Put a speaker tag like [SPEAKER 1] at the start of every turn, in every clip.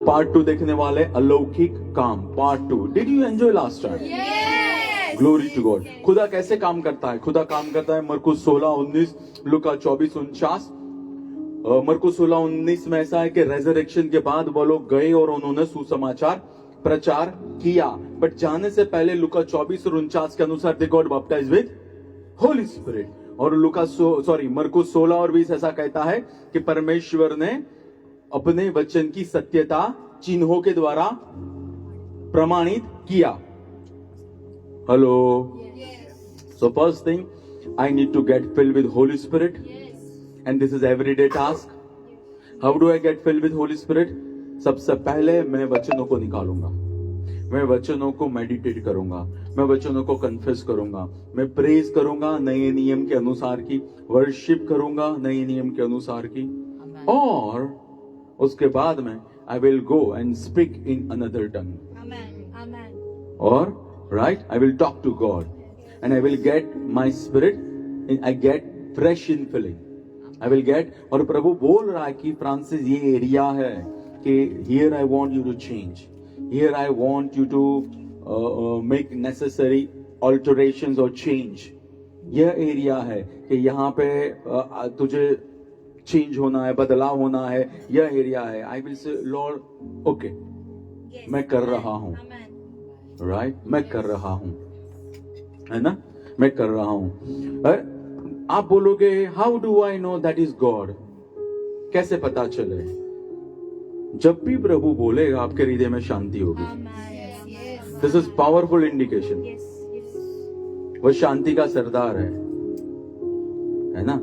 [SPEAKER 1] Part 2 देखने वाले अलौकिक काम, part 2। Did you enjoy last time? Glory to God. खुदा कैसे काम करता है? खुदा काम करता है मरकुस 16:19, लूका 24:49। मरकुस 16:19 में ऐसा है कि रेजरेक्शन के बाद वो लोग गए और उन्होंने सुसमाचार प्रचार किया, बट जाने से पहले लूका 24:49 के अनुसार they got baptised with holy spirit. और मरकुस 16:20 ऐसा कहता है कि परमेश्वर ने अपने वचन की सत्यता चिन्हों के द्वारा प्रमाणित किया। Hello. So first thing, I need to get filled with holy spirit, and this is everyday task. How do I get filled with holy spirit? सबसे पहले मैं वचनों को निकालूंगा, मैं वचनों को मेडिटेट करूंगा, मैं वचनों को कन्फेस करूंगा, मैं प्रेज करूंगा नए नियम के अनुसार की, वर्शिप करूंगा नए नियम के अनुसार की, और उसके बाद में I will go and speak in another tongue, और right, I will talk to God and I will get my spirit, I get fresh in filling, I will get। और प्रभु बोल रहा है कि फ्रांसिस ये एरिया है कि here I want you to change, here I want you to make necessary alterations or change। यह area है कि यहाँ पे तुझे चेंज होना है, बदलाव होना है, यह एरिया है। I will say Lord, okay, मैं कर रहा हूँ, राइट, मैं कर रहा हूं, है ना, मैं कर रहा हूं। आप बोलोगे how do I know that is God? कैसे पता चले? जब भी प्रभु बोलेगा आपके हृदय में शांति होगी। This is powerful indication. वह शांति का सरदार है ना।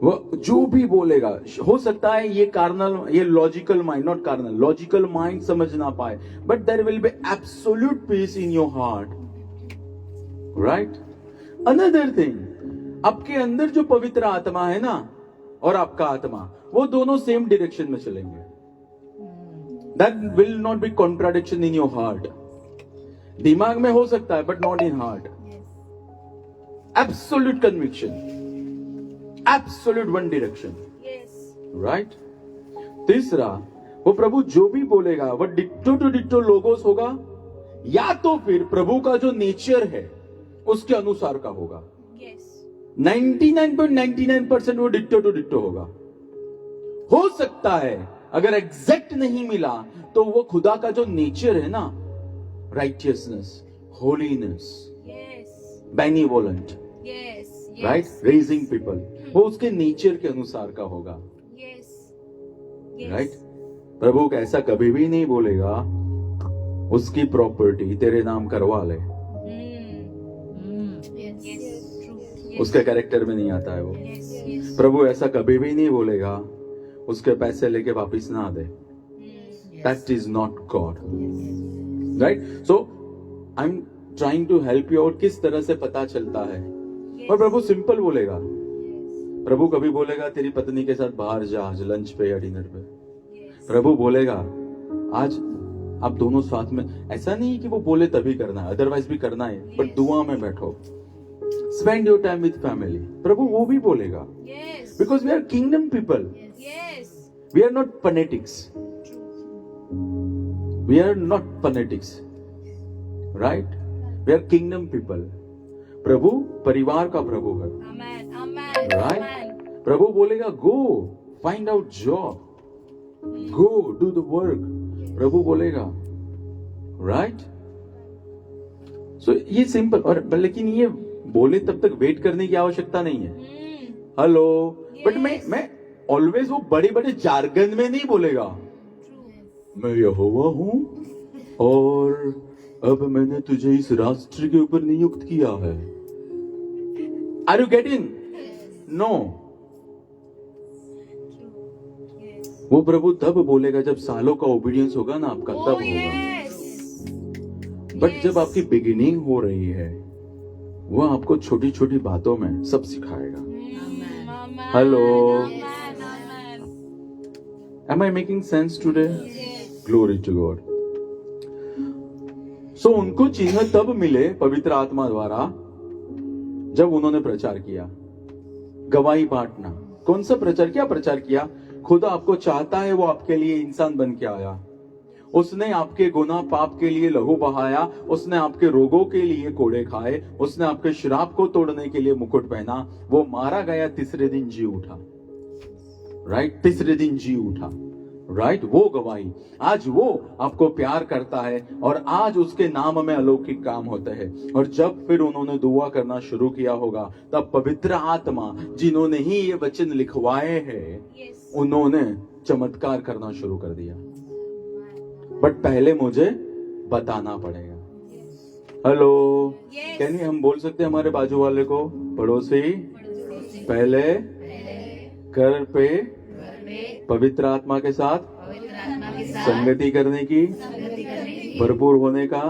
[SPEAKER 1] वो जो भी बोलेगा, हो सकता है ये कार्नल, ये logical mind, not carnal, logical mind समझ ना पाए, but there will be absolute peace in your heart, right. Another thing, आपके अंदर जो पवित्र आत्मा है ना और आपका आत्मा, वो दोनों सेम डायरेक्शन में चलेंगे। That will not be contradiction in your heart. दिमाग में हो सकता है but not in heart. Absolute conviction, absolute one direction, right. तीसरा, वो प्रभु जो भी बोलेगा वो डिट्टो टू डिट्टो लोगोस होगा, या तो फिर प्रभु का जो नेचर है उसके अनुसार का होगा। 99.99% वो डिट्टो टू डिट्टो होगा। हो सकता है अगर एग्जैक्ट नहीं मिला तो वो खुदा का जो नेचर है ना, righteousness, holiness, benevolent, right, raising people, वो उसके नेचर के अनुसार का होगा, राइट। प्रभु ऐसा कभी भी नहीं बोलेगा उसकी प्रॉपर्टी तेरे नाम करवा ले, उसके कैरेक्टर में नहीं आता है वो। प्रभु ऐसा कभी भी नहीं बोलेगा उसके पैसे लेके वापिस ना दे। That is not God, right. So I am trying to help you out, किस तरह से पता चलता है। और प्रभु सिंपल बोलेगा। प्रभु कभी बोलेगा तेरी पत्नी के साथ बाहर जा, आज लंच पे या डिनर पे। प्रभु बोलेगा आज आप दोनों साथ में, ऐसा नहीं कि वो बोले तभी करना है, अदरवाइज भी करना है, बट दुआ में बैठो, spend your time with family. प्रभु वो भी बोलेगा, because we are kingdom people, we are not fanatics, we are not fanatics, right, we are kingdom people. प्रभु परिवार का प्रभु है, राइट। प्रभु बोलेगा go find out job, go do the work, प्रभु बोलेगा, राइट। सो ये सिंपल। और लेकिन ये बोले तब तक वेट करने की आवश्यकता नहीं है। हेलो। बट मैं ऑलवेज वो बड़े बड़े जार्गन में नहीं बोलेगा, मैं यहोवा हूं और अब मैंने तुझे इस राष्ट्र के ऊपर नियुक्त किया है। Are you getting? नो। वो प्रभु तब बोलेगा जब सालों का ओबीडियंस होगा ना आपका, तब होगा। बट जब आपकी बिगिनिंग हो रही है, वो आपको छोटी छोटी बातों में सब सिखाएगा। Hello. Am I making sense today? Glory to God. So उनको चिन्ह तब मिले पवित्र आत्मा द्वारा जब उन्होंने प्रचार किया, गवाही बांटना। कौन सा प्रचार? क्या प्रचार किया? खुदा आपको चाहता है, वो आपके लिए इंसान बन के आया, उसने आपके गुनाह पाप के लिए लहू बहाया, उसने आपके रोगों के लिए कोड़े खाए, उसने आपके श्राप को तोड़ने के लिए मुकुट पहना, वो मारा गया, तीसरे दिन जी उठा। राइट, तीसरे दिन जी उठा। राइट, वो गवाही। आज वो आपको प्यार करता है और आज उसके नाम में अलौकिक काम होते हैं। और जब फिर उन्होंने दुआ करना शुरू किया होगा, तब पवित्र आत्मा जिन्होंने ही ये वचन लिखवाए हैं, उन्होंने चमत्कार करना शुरू कर दिया। बट पहले मुझे बताना पड़ेगा। हेलो, कैन हम बोल सकते हैं हमारे बाजू वाले को, पड़ोसी पहले घर पे पवित्र आत्मा के साथ संगति करने की, भरपूर होने का,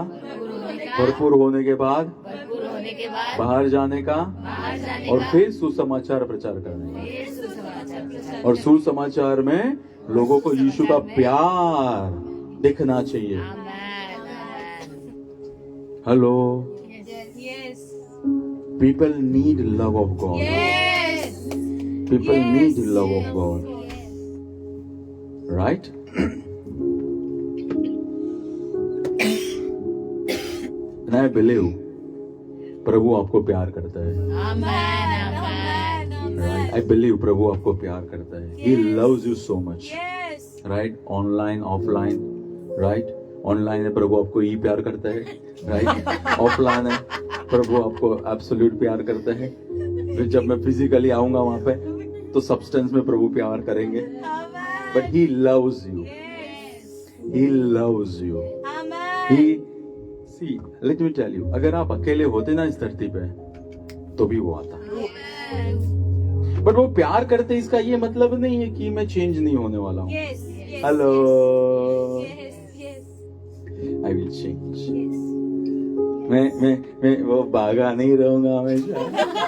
[SPEAKER 1] भरपूर होने के बाद बाहर जाने का, और फिर सुसमाचार प्रचार करने का। और सुसमाचार में लोगों को यीशु का प्यार दिखना चाहिए। Hello, people need love of God. People need the love of God, right? And I believe प्रभु आपको प्यार करता है। Right? I believe प्रभु आपको प्यार करता है। He loves you so much. Right? Online, offline, right? Online है प्रभु आपको ही प्यार करता है, right? Offline है प्रभु आपको एब्सोल्यूट प्यार करता है। फिर जब मैं फिजिकली आऊंगा वहां पे, तो सब्सटेंस में प्रभु प्यार करेंगे। But he loves you, he loves you. He see, let me tell you, अगर आप अकेले होते ना इस धरती पे, तो भी वो आता। बट वो प्यार करते, इसका ये मतलब नहीं है कि मैं चेंज नहीं होने वाला हूँ। Hello, I will change. मैं वो भागा नहीं रहूंगा हमेशा।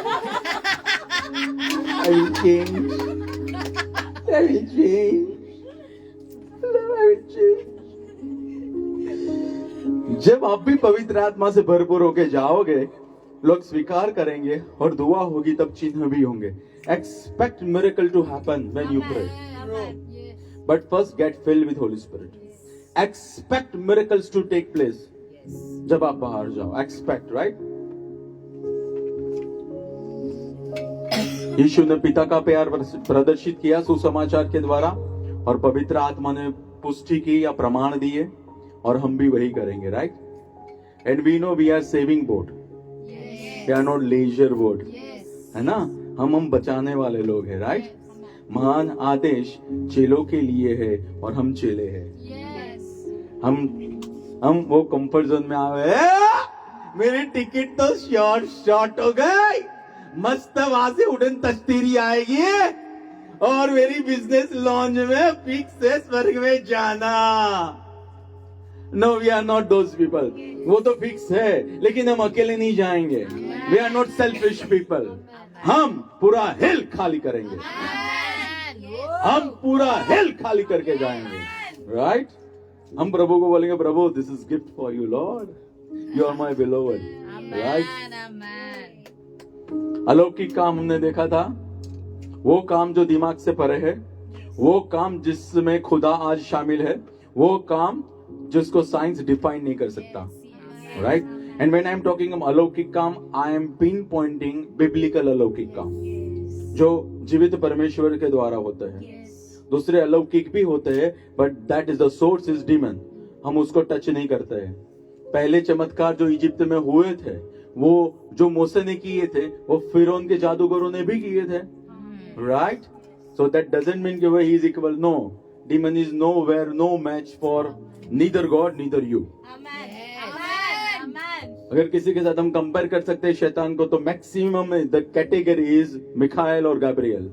[SPEAKER 1] I will change. I will change. I will change. जब आप भी पवित्र आत्मा से भरपूर होके जाओगे, लोग स्वीकार करेंगे और दुआ होगी, तब चिन्ह भी होंगे। Expect miracle to happen when you pray. But first get filled with Holy Spirit. Expect miracles to take place. जब आप बाहर जाओ, expect, right? यीशु ने पिता का प्यार प्रदर्शित किया सुसमाचार के द्वारा, और पवित्र आत्मा ने पुष्टि की या प्रमाण दिए, और हम भी वही करेंगे। Right? And we know we are saving boat, we are not leisure boat, है ना? हम बचाने वाले लोग हैं। राइट? महान आदेश चेलों के लिए है और हम चेले हैं। हम वो कंफर्ट जोन में आए, मेरी टिकट तो शॉर्ट हो गई, मस्त वहां से उड़न तश्तीरी आएगी और मेरी बिजनेस लॉन्च में फिक्स है स्वर्ग में जाना। No, we are not those people. वो तो फिक्स है, लेकिन हम अकेले नहीं जाएंगे। We are not selfish people. हम पूरा हिल खाली करेंगे, हम पूरा हिल खाली करके जाएंगे। राइट? हम प्रभु को बोलेंगे, प्रभु this is gift for you Lord, you are my beloved. Right? अलौकिक काम हमने देखा था, वो काम जो दिमाग से परे है, वो काम जिसमें खुदा आज शामिल है, वो काम जिसको साइंस डिफाइन नहीं कर सकता। Right? And when I am talking अलौकिक काम, I am pinpointing biblical अलौकिक काम, जो जीवित परमेश्वर के द्वारा होते हैं। दूसरे अलौकिक भी होते हैं, but that is the source is demon, हम उसको टच नहीं करते हैं। पहले चमत्कार जो इजिप्ट में हुए थे, वो जो मूसा ने किए थे, वो फिरौन के जादूगरों ने भी किए थे। Right? So that doesn't mean कि वो ही is equal. No, demon is nowhere, no match for neither God neither you. अगर किसी के साथ हम कंपेयर कर सकते हैं शैतान को, तो मैक्सिमम द कैटेगरी इज मिखाएल और गैब्रियल।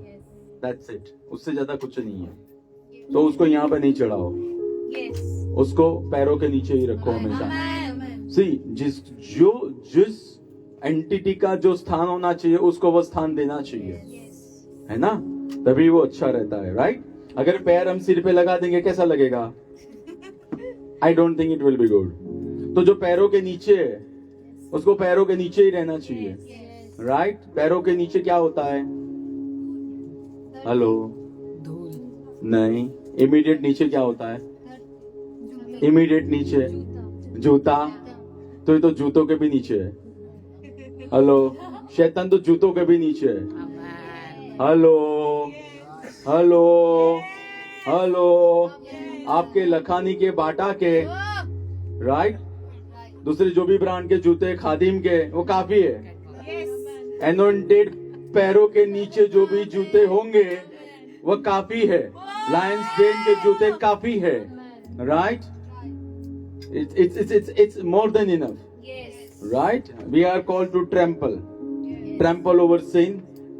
[SPEAKER 1] दैट्स इट, उससे ज्यादा कुछ नहीं है। तो उसको यहाँ पे नहीं चढ़ाओ, उसको पैरों के नीचे ही रखो हमेशा। सी, जिस एंटिटी का जो स्थान होना चाहिए, उसको वो स्थान देना चाहिए, है ना? तभी वो अच्छा रहता है। राइट? अगर पैर हम सिर पे लगा देंगे, कैसा लगेगा? I don't think it will be good. तो जो पैरों के नीचे है, उसको पैरों के नीचे ही रहना चाहिए। राइट? पैरों के नीचे क्या होता है? हेलो, नहीं, इमीडिएट नीचे क्या होता है? इमीडिएट नीचे जूता, तो ये तो जूतों के भी नीचे है। हेलो, शैतान तो जूतों के भी नीचे है। हेलो हेलो हेलो, आपके लखानी के, बाटा के, राइट, दूसरे जो भी ब्रांड के जूते, खादिम के, वो काफी है। एनोइंटेड पैरों के नीचे जो भी जूते होंगे वो काफी है। लायंस डेन के जूते काफी है, right. It's more than enough. Yes. Right? We are called to trample. Yes. Trample over sin,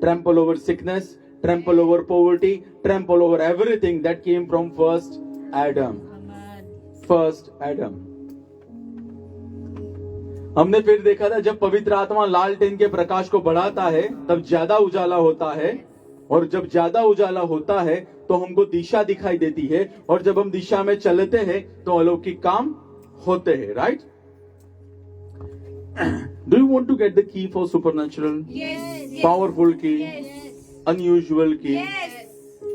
[SPEAKER 1] trample over sickness, trample over poverty, trample over everything that came from first Adam. First Adam. हमने फिर देखा था जब पवित्र आत्मा लालटेन के प्रकाश को बढ़ाता है तब ज्यादा उजाला होता है, और जब ज्यादा उजाला होता है तो हमको दिशा दिखाई देती है, और जब हम दिशा में चलते हैं तो अलौकिक काम होते हैं, right. Do you want to get the key for supernatural? Powerful key, unusual key,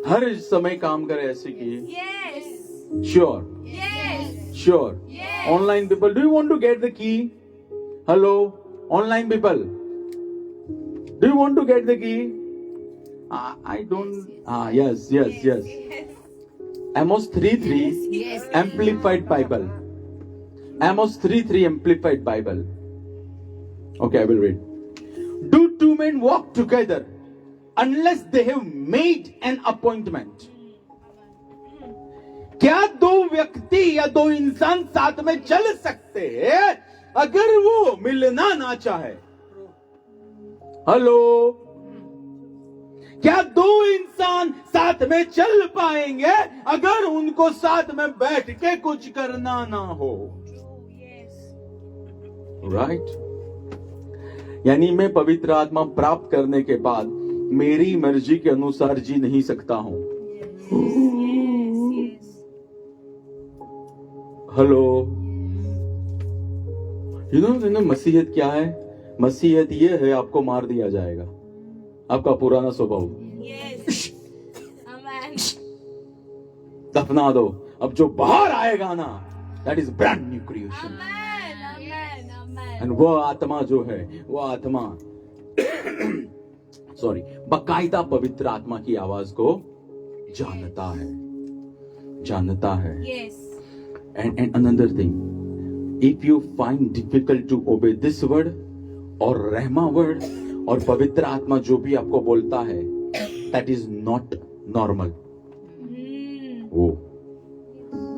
[SPEAKER 1] हर समय काम करे ऐसे key. Sure sure. Online people, do you want to get the key? Hello online people, do you want to get the key? I don't. Yes. Amos 3:3 Amplified Bible. Amos 3:3 Amplified Bible. Okay, I will read. Do two men walk together unless they have made an appointment? क्या दो व्यक्ति या दो इंसान साथ में चल सकते हैं अगर वो मिलना ना चाहे? हेलो, क्या दो इंसान साथ में चल पाएंगे अगर उनको साथ में बैठ के कुछ करना ना हो? राइट। यानी मैं पवित्र आत्मा प्राप्त करने के बाद मेरी मर्जी के अनुसार जी नहीं सकता हूं। हेलो, यू नो मसीहत क्या है? मसीहत ये है, आपको मार दिया जाएगा, आपका पुराना स्वभाव दफना दो, अब जो बाहर आएगा ना, that is brand new creation. And वो आत्मा जो है, वो आत्मा सॉरी, बाकायदा पवित्र आत्मा की आवाज को जानता है। And another thing, if you find difficult to obey this word और रहमा वर्ड और पवित्र आत्मा जो भी आपको बोलता है, दैट इज नॉट नॉर्मल। वो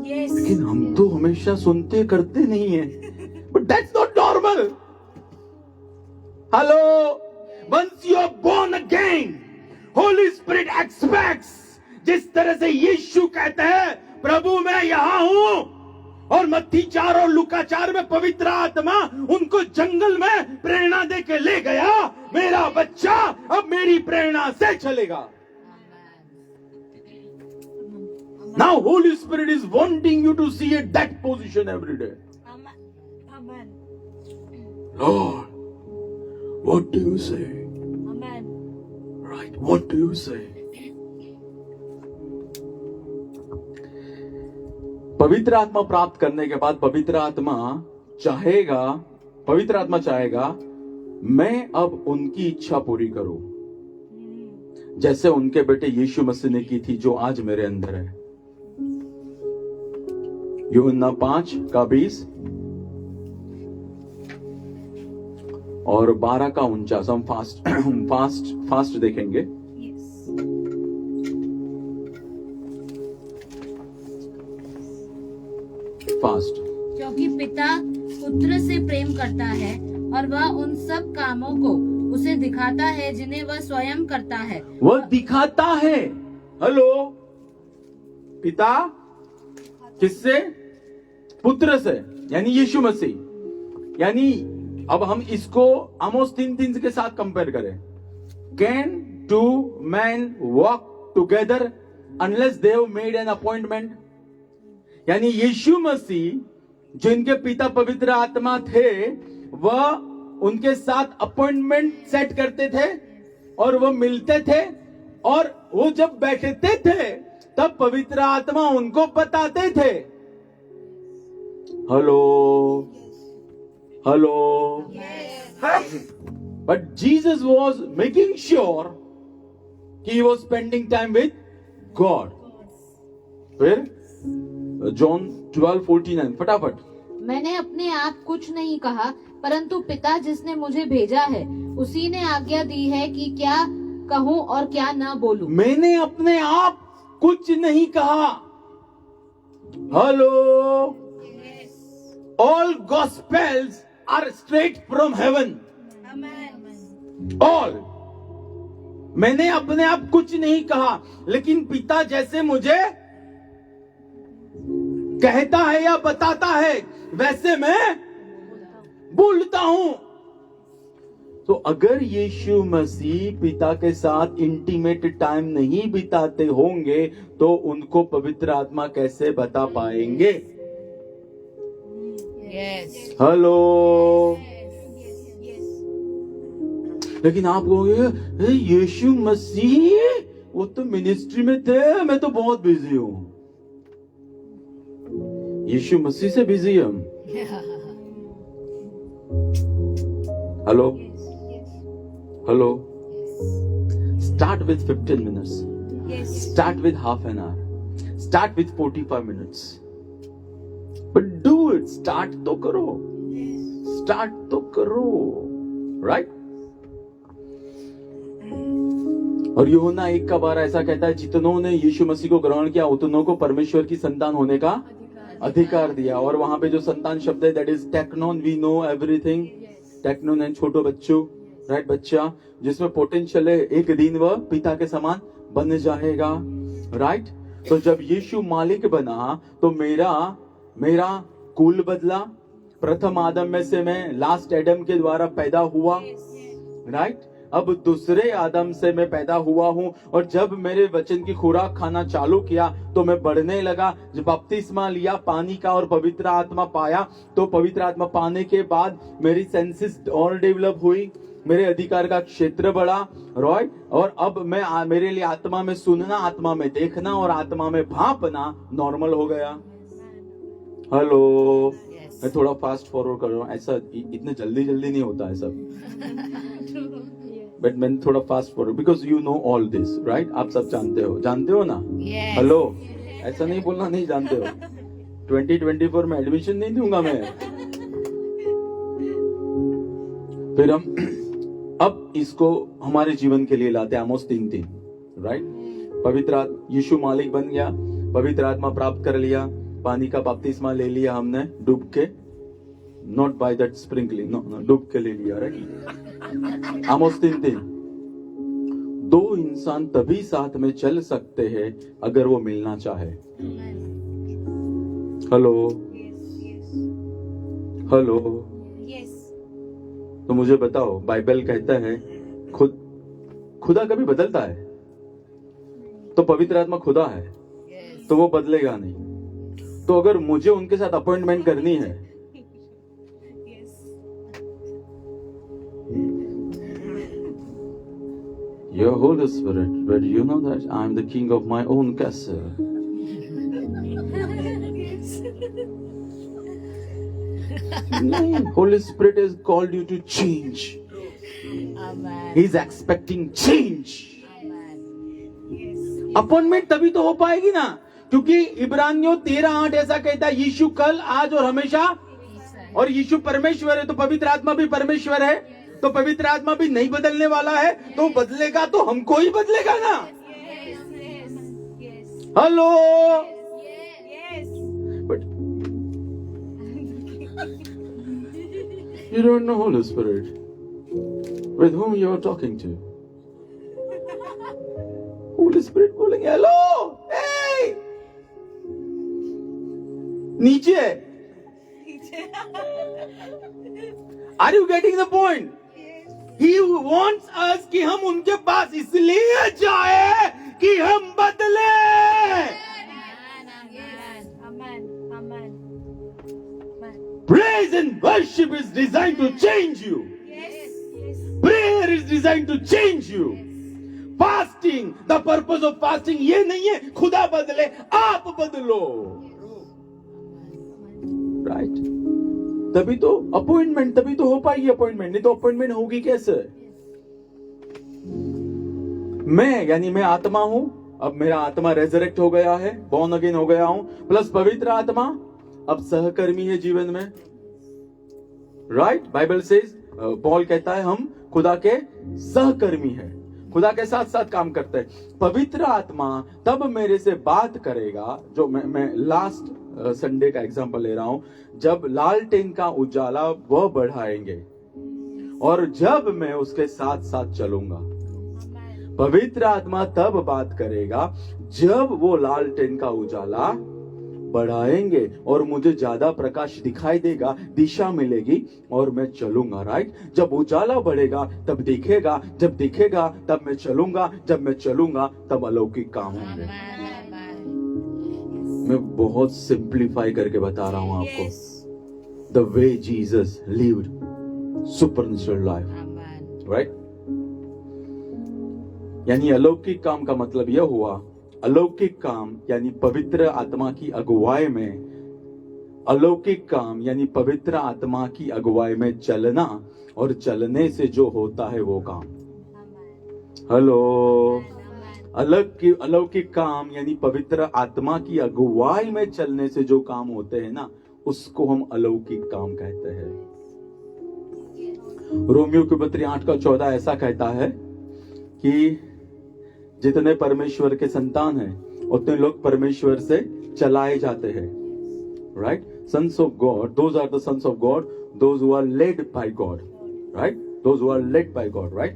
[SPEAKER 1] लेकिन हम तो हमेशा सुनते करते नहीं है, but that's not normal. Hello, once you are born again, Holy Spirit expects, जिस तरह से यीशु कहते हैं प्रभु मैं यहां हूं, और मत्ती 4 और लूका 4 में पवित्र आत्मा उनको जंगल में प्रेरणा दे के ले गया, मेरा बच्चा अब मेरी प्रेरणा से चलेगा। Now Holy Spirit is wanting you to see at that position every day. Amen. Lord, what do you say? Amen. Right, what do you say? पवित्र आत्मा प्राप्त करने के बाद पवित्र आत्मा चाहेगा मैं अब उनकी इच्छा पूरी करूं, जैसे उनके बेटे यीशु मसीह ने की थी, जो आज मेरे अंदर है। यूहन्ना 5:20 और 12:49 हम फास्ट देखेंगे। फास्ट।
[SPEAKER 2] क्योंकि पिता पुत्र से प्रेम करता है और वह उन सब कामों को उसे दिखाता है जिन्हें वह स्वयं करता है।
[SPEAKER 1] वह दिखाता है। हेलो, पिता किससे? पुत्र से, यानी यीशु मसीह। यानी अब हम इसको आमोस 3:3 के साथ कंपेयर करें। Can two man walk together unless they have made an appointment? यानी यीशु मसीह जो इनके पिता पवित्र आत्मा थे, वह उनके साथ अपॉइंटमेंट सेट करते थे और वो मिलते थे, और वो जब बैठते थे तब पवित्र आत्मा उनको बताते थे। Hello? Hello? But Jesus was making sure he was spending time with God. फिर John 12:49 फटाफट.
[SPEAKER 2] मैंने अपने आप कुछ नहीं कहा, परंतु पिता जिसने मुझे भेजा है उसी ने आज्ञा दी है कि क्या कहूँ और क्या न बोलूं।
[SPEAKER 1] मैंने अपने आप कुछ नहीं कहा. Hello. All gospels are straight from heaven. All. मैंने अपने आप कुछ नहीं कहा, लेकिन पिता जैसे मुझे कहता है या बताता है वैसे मैं बोलता हूं. तो अगर यीशु मसीह पिता के साथ इंटीमेट टाइम नहीं बिताते होंगे तो उनको पवित्र आत्मा कैसे बता पाएंगे? हेलो. लेकिन आप कहोगे यीशु मसीह वो तो मिनिस्ट्री में थे, मैं तो बहुत बिजी हूं. यीशु मसीह से बिजी हम. Hello. Hello. Start with 15 minutes. Start with half an hour. Start with 45 minutes. But do it. Start तो करो. Start तो करो. Right? और यूहन्ना 1 का 12 ऐसा कहता है, जितनों ने यीशु मसीह को ग्रहण किया उतनों को परमेश्वर की संतान होने का अधिकार दिया. और वहां पे जो संतान शब्द है दैट इज टेक्नोन. We know everything. टेक्नोन है छोटो बच्चों. राइट? बच्चा जिसमें पोटेंशियल है, एक दिन वह पिता के समान बन जाएगा. राइट? तो जब यीशु मालिक बना तो मेरा कुल बदला. प्रथम आदम में से मैं लास्ट एडम के द्वारा पैदा हुआ. राइट? अब दूसरे आदम से मैं पैदा हुआ हूं. और जब मेरे वचन की खुराक खाना चालू किया तो मैं बढ़ने लगा. जब बपतिस्मा लिया पानी का और पवित्र आत्मा पाया, तो पवित्र आत्मा पाने के बाद मेरी सेंसेस और डेवलप हुई. मेरे अधिकार का क्षेत्र बढ़ा. राइट? और अब मेरे लिए आत्मा में सुनना, आत्मा में देखना और आत्मा में भांपना नॉर्मल हो गया. हेलो. मैं थोड़ा फास्ट फॉरवर्ड कर रहा हूँ. ऐसा इतने जल्दी नहीं होता है सब. बट मैं थोड़ा fast forward because you know all this. Right? आप सब जानते हो ना. हेलो. ऐसा नहीं बोलना नहीं जानते हो. 2024 में एडमिशन नहीं दूंगा मैं. फिर हम अब इसको हमारे जीवन के लिए लाते हैं. आमोस 3:3. राइट? पवित्र यीशु मालिक बन गया, पवित्र आत्मा प्राप्त कर लिया, पानी का बपतिस्मा ले लिया हमने डूब के. Not by that sprinkling. No, डूब के ले लिया. राइट? आमोस 3:3. 2 इंसान तभी साथ में चल सकते हैं अगर वो मिलना चाहे. हेलो. हेलो. तो मुझे बताओ, बाइबल कहता है खुदा कभी बदलता है? तो पवित्र आत्मा खुदा है तो वो बदलेगा नहीं. तो अगर मुझे उनके साथ अपॉइंटमेंट करनी है, Your Holy Spirit, but you know that I am the king of my own castle. No, Holy Spirit has called you to change.
[SPEAKER 2] Amen.
[SPEAKER 1] He's expecting change. Appointment तभी तो हो पाएगी ना, क्योंकि इब्रानियों 13:8 ऐसा कहता है यीशु कल, आज और हमेशा. और यीशु परमेश्वर है तो पवित्र आत्मा भी परमेश्वर है. तो पवित्र आत्मा भी नहीं बदलने वाला है, तो बदलेगा तो हमको ही बदलेगा ना. Hello. But you don't know Holy Spirit with whom you are talking to. Holy Spirit बोलेंगे हेलो. hey! नीचे. Are you getting the point? He wants us कि हम उनके पास इसलिए जाए कि हम बदले. Praise and worship is designed to change you. Prayer is designed to change you. Fasting, the purpose of fasting ये नहीं है खुदा बदले, आप बदलो. राइट? तभी तो अपॉइंटमेंट, तभी तो हो पाएगी अपॉइंटमेंट, नहीं तो अपॉइंटमेंट होगी कैसे? मैं आत्मा हूं, अब मेरा आत्मा रेजरेक्ट हो गया है, बॉर्न अगेन हो गया हूं, प्लस पवित्र आत्मा अब सहकर्मी है जीवन में, राइट? बाइबल सेज, पॉल कहता है हम खुदा के सहकर्मी हैं, खुदा के साथ साथ काम करते हैं। पवित्र आत्मा तब मेरे से बात करेगा, जो मैं लास्ट संडे का एग्जांपल ले रहा हूं, जब लालटेन का उजाला वह बढ़ाएंगे और जब मैं उसके साथ साथ चलूंगा। पवित्र आत्मा तब बात करेगा जब वो लालटेन का उजाला बढ़ाएंगे और मुझे ज्यादा प्रकाश दिखाई देगा, दिशा मिलेगी और मैं चलूंगा, राइट? जब उजाला बढ़ेगा तब दिखेगा, जब दिखेगा तब मैं चलूंगा, जब मैं चलूंगा तब अलौकिक काम होंगे। मैं बहुत सिंप्लीफाई करके बता रहा हूं आपको, the way Jesus lived supernatural life, right? यानी अलौकिक काम का मतलब यह हुआ, अलौकिक काम यानी पवित्र आत्मा की अगुवाई में, अलौकिक काम यानी पवित्र आत्मा की अगुवाई में चलना और चलने से जो होता है वो काम। हेलो, अलौकिक काम यानी पवित्र आत्मा की अगुवाई में चलने से जो काम होते हैं ना, उसको हम अलौकिक काम कहते हैं। रोमियो की पत्री 8:14 ऐसा कहता है कि जितने परमेश्वर के संतान हैं उतने लोग परमेश्वर से चलाए जाते हैं, right? Sons of God, those are the sons of God, those who are led by God, right? Those who are led by God, right?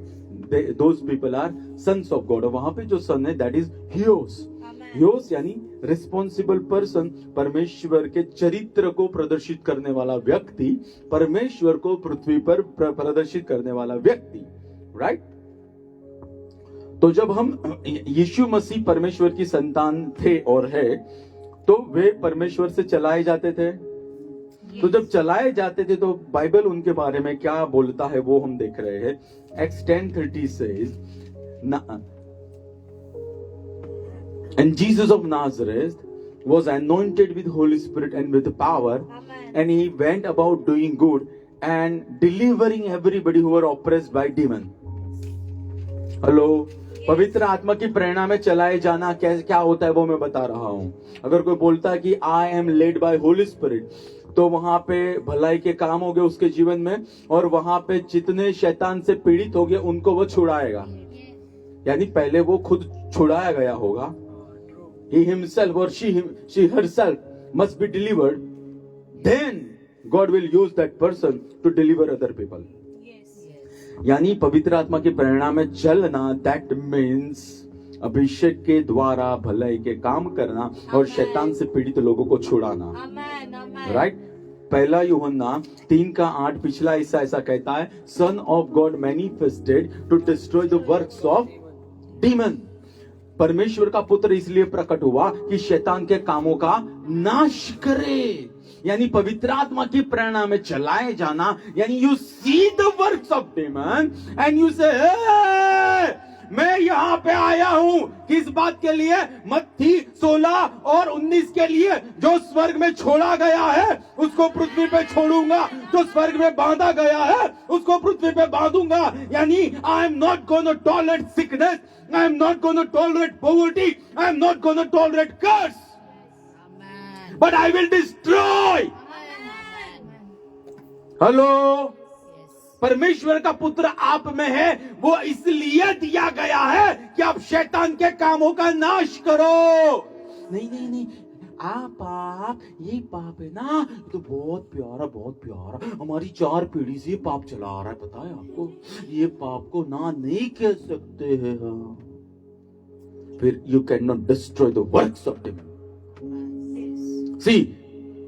[SPEAKER 1] Those people are sons of God. वहां पे जो सन है दैट इज हियोस। हियोस यानी responsible person, परमेश्वर के चरित्र को प्रदर्शित करने वाला व्यक्ति, परमेश्वर को पृथ्वी पर प्रदर्शित करने वाला व्यक्ति, राइट? तो जब हम यीशु मसीह परमेश्वर की संतान थे और है, तो वे परमेश्वर से चलाए जाते थे। तो जब चलाए जाते थे तो बाइबल उनके बारे में क्या बोलता है वो हम देख रहे हैं। Acts 10:30 says, and Jesus of Nazareth was anointed with Holy Spirit and with power, and he went about doing good and delivering everybody who were oppressed by demon. Hello, पवित्र आत्मा की प्रेरणा में चलाए जाना क्या होता है वो मैं बता रहा हूं। अगर कोई बोलता है कि I am led by Holi spirit, तो वहां पे भलाई के काम हो गए उसके जीवन में, और वहां पे जितने शैतान से पीड़ित हो गए उनको वो छुड़ाएगा। यानी पहले वो खुद छुड़ाया गया होगा, he himself or she herself must be delivered, then God will use that person to deliver other people. यानी पवित्र आत्मा की प्रेरणा में चलना, दैट मीन्स अभिषेक के द्वारा भलाई के काम करना और शैतान से पीड़ित लोगों को छुड़ाना, राइट? पहला यूहन्ना 3:8 पिछला हिस्सा ऐसा कहता है, son of God manifested to destroy the works of demon. परमेश्वर का पुत्र इसलिए प्रकट हुआ कि शैतान के कामों का नाश करे। यानी पवित्र आत्मा की प्रेरणा में चलाए जाना, यानी you see the works of demon and you say मैं यहां पे आया हूं किस बात के लिए? मत्ती 16 और 19 के लिए। जो स्वर्ग में छोड़ा गया है उसको पृथ्वी पे छोड़ूंगा, जो स्वर्ग में बांधा गया है उसको पृथ्वी पे बांधूंगा। यानी I am not gonna tolerate sickness, I am not gonna tolerate poverty, I am not gonna tolerate curse, but I will destroy. Hello, परमेश्वर का पुत्र आप में है, वो इसलिए दिया गया है कि आप शैतान के कामों का नाश करो। नहीं, आप ये पाप है ना, तो बहुत प्यारा हमारी 4 पीढ़ी से ये पाप चला आ रहा है, पता है आपको? ये पाप को ना नहीं कह सकते हैं हम। फिर you cannot destroy the works of demon. See,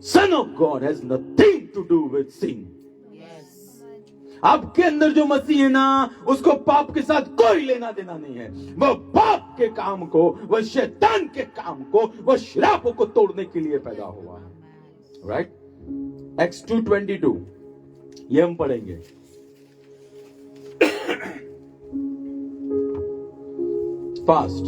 [SPEAKER 1] Son of God has nothing to do with sin. आपके अंदर जो मसीह है ना, उसको पाप के साथ कोई लेना देना नहीं है। वह पाप के काम को, वह शैतान के काम को, वह श्रापों को तोड़ने के लिए पैदा हुआ है, राइट? Acts 2:22 ये हम पढ़ेंगे। फास्ट।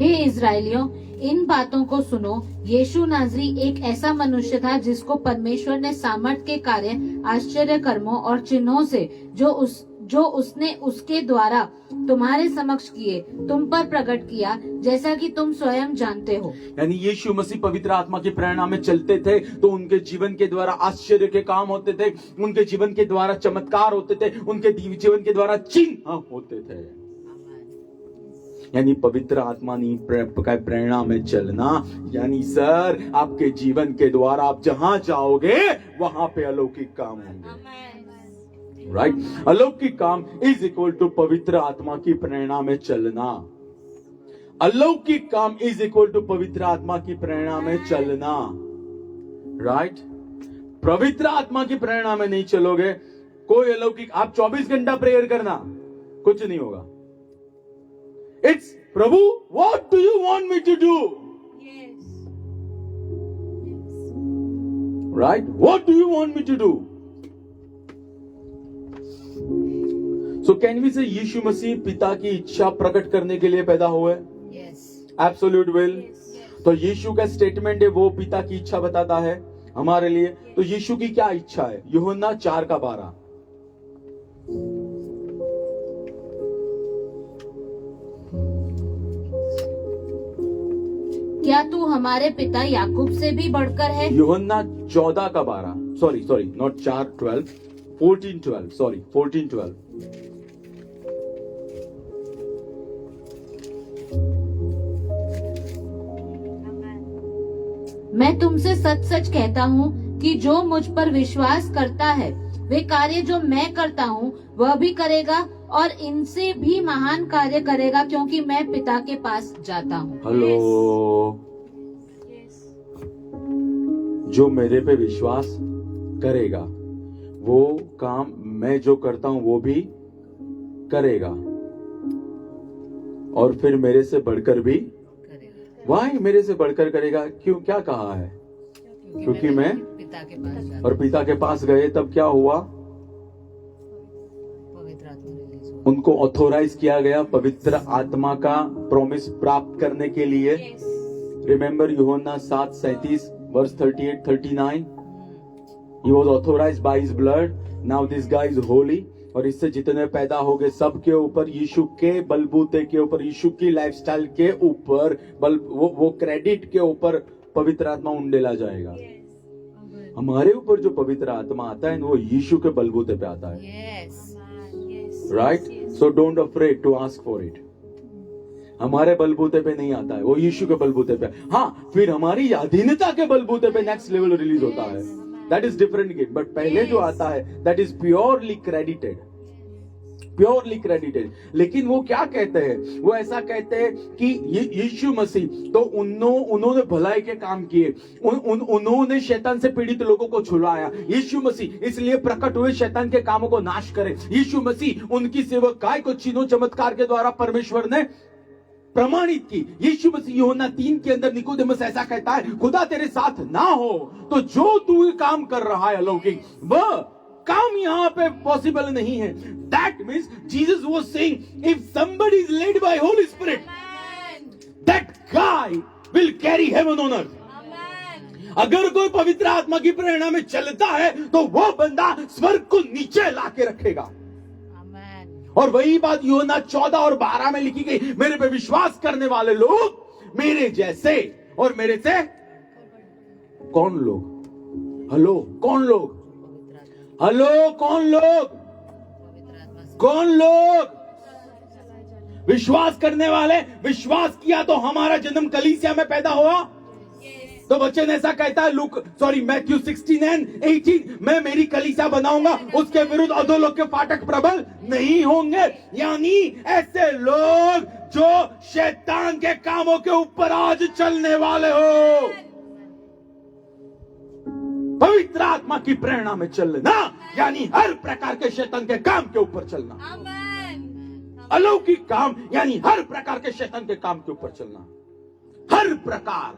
[SPEAKER 2] हे इस्राएलियों, इन बातों को सुनो। यीशु नाजरी एक ऐसा मनुष्य था जिसको परमेश्वर ने सामर्थ के कार्य, आश्चर्य कर्मों और चिन्हों से जो उसने उसके द्वारा तुम्हारे समक्ष किए, तुम पर प्रकट किया, जैसा कि तुम स्वयं जानते हो।
[SPEAKER 1] यानी यीशु मसीह पवित्र आत्मा की प्रेरणा में चलते थे तो उनके जीवन के द्वारा आश्चर्य के काम होते थे, उनके जीवन के द्वारा चमत्कार होते थे, उनके जीवन के द्वारा चिन्ह होते थे। यानी पवित्र आत्मा की प्रेरणा में चलना यानी सर आपके जीवन के द्वारा आप जहां जाओगे वहां पे अलौकिक काम होंगे। राइट, अलौकिक काम इज इक्वल टू पवित्र आत्मा की प्रेरणा में चलना। अलौकिक काम इज इक्वल टू पवित्र आत्मा की प्रेरणा में चलना। राइट, पवित्र आत्मा की प्रेरणा में नहीं चलोगे कोई अलौकिक, आप 24 घंटा प्रेयर करना कुछ नहीं होगा। It's Prabhu, what do you want me to do?
[SPEAKER 2] Yes.
[SPEAKER 1] Right? What do you want me to do? So can we say यीशु मसीह पिता की इच्छा प्रकट करने के लिए पैदा हुए?
[SPEAKER 2] Yes.
[SPEAKER 1] Absolute will.
[SPEAKER 2] Yes.
[SPEAKER 1] तो यीशु का स्टेटमेंट है वो पिता की इच्छा बताता है हमारे लिए। तो यीशु की क्या इच्छा है? यूहन्ना 4:12।
[SPEAKER 2] क्या तू हमारे पिता याकूब से भी बढ़कर है?
[SPEAKER 1] यूहन्ना 14:12। Sorry not 4:12, 14:12। सॉरी 14:12।
[SPEAKER 2] मैं तुमसे सच सच कहता हूँ कि जो मुझ पर विश्वास करता है वे कार्य जो मैं करता हूँ वह भी करेगा और इनसे भी महान कार्य करेगा, क्योंकि मैं पिता के पास जाता हूँ।
[SPEAKER 1] हेलो, जो मेरे पे विश्वास करेगा वो काम मैं जो करता हूं वो भी करेगा और फिर मेरे से बढ़कर भी वाई मेरे से बढ़कर करेगा। क्यों, क्या कहा है? क्योंकि मैं
[SPEAKER 2] पिता के पास
[SPEAKER 1] और पिता के पास गए तब क्या हुआ? उनको ऑथोराइज किया गया पवित्र आत्मा का प्रॉमिस प्राप्त करने के लिए। रिमेम्बर यूहन्ना 7:37 verse 38-39, he was authorized by his blood, now this guy is holy। और इससे जितने पैदा हो गए सबके ऊपर यीशु के बलबूते के ऊपर, यीशु की लाइफस्टाइल के ऊपर वो क्रेडिट के ऊपर पवित्र आत्मा उंडेला जाएगा। हमारे ऊपर जो पवित्र आत्मा आता है वो यीशु के बलबूते पे आता है। Right, so don't afraid to ask for it. हमारे बलबूते पे नहीं आता है, वो यीशु के बलबूते पे। हाँ, फिर हमारी अधीनता के बलबूते पे नेक्स्ट लेवल रिलीज होता है, that is different game. But पहले जो आता है that is purely credited, purely credited. लेकिन वो क्या कहते हैं? वो ऐसा कहते हैं कि यीशु मसीह तो उन्होंने भलाई के काम किए, उन्होंने शैतान से पीड़ित लोगों को छुड़ाया। यीशु मसीह इसलिए प्रकट हुए शैतान के कामों को नाश करे। यीशु मसीह उनकी सेवकाई को चिन्हों चमत्कार के द्वारा परमेश्वर ने प्रमाणित की। यीशु मसीह यूहन्ना 3 के अंदर निकोदेमस ऐसा कहता है, खुदा तेरे साथ ना हो तो जो तू काम कर रहा है अलौकिक, वह काम यहाँ पे पॉसिबल नहीं है। That means Jesus was saying if somebody is led by Holi spirit that guy will carry heaven on earth. अगर कोई पवित्र आत्मा की प्रेरणा में चलता है तो वो बंदा स्वर्ग को नीचे लाके रखेगा। और वही बात यूहन्ना 14 और 12 में लिखी गई, मेरे पे विश्वास करने वाले लोग मेरे जैसे और मेरे से कौन लोग? हेलो, कौन लोग? हेलो, कौन लोग? कौन लोग? विश्वास करने वाले। विश्वास किया तो हमारा जन्म कलीसिया में पैदा हुआ। तो वचन ऐसा कहता है मैथ्यू 16:18, मैं मेरी कलीसिया बनाऊंगा, उसके विरुद्ध अधोलोक के फाटक प्रबल नहीं होंगे। यानी ऐसे लोग जो शैतान के कामों के ऊपर आज चलने वाले हो, पवित्र आत्मा की प्रेरणा में चलना यानी हर प्रकार के शैतान के काम के ऊपर चलना। अलौकिक काम यानी हर प्रकार के शैतान के काम के ऊपर चलना। हर प्रकार,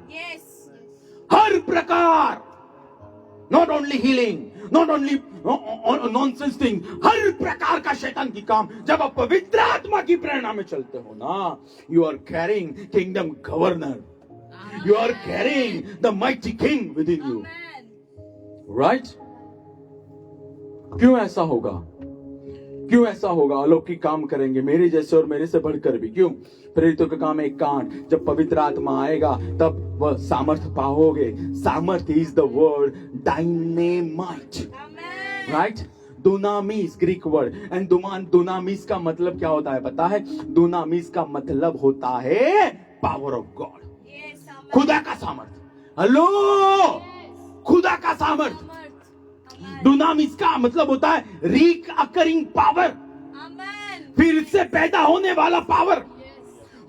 [SPEAKER 1] हर प्रकार, not only healing, not only nonsense thing, हर प्रकार का शैतान की काम। जब आप पवित्र आत्मा की प्रेरणा में चलते हो ना, you are carrying kingdom governor. You are carrying the mighty King within you. Right? क्यों ऐसा होगा? क्यों ऐसा होगा? अलौकिक काम करेंगे मेरे जैसे और मेरे से बढ़कर भी। क्यों? प्रेरितों के काम 1:8, जब पवित्र आत्मा आएगा तब वह सामर्थ पाओगे। सामर्थ is the word dynamite, right? दुनामिस ग्रीक वर्ड, एंड दुनामिस का मतलब क्या होता है पता है? दुनामिस का मतलब होता है पावर ऑफ गॉड, खुदा का सामर्थ। हेलो, खुदा का सामर्थ। दुनामिस का मतलब होता है रीक अकरिंग पावर, फिर से पैदा होने वाला पावर।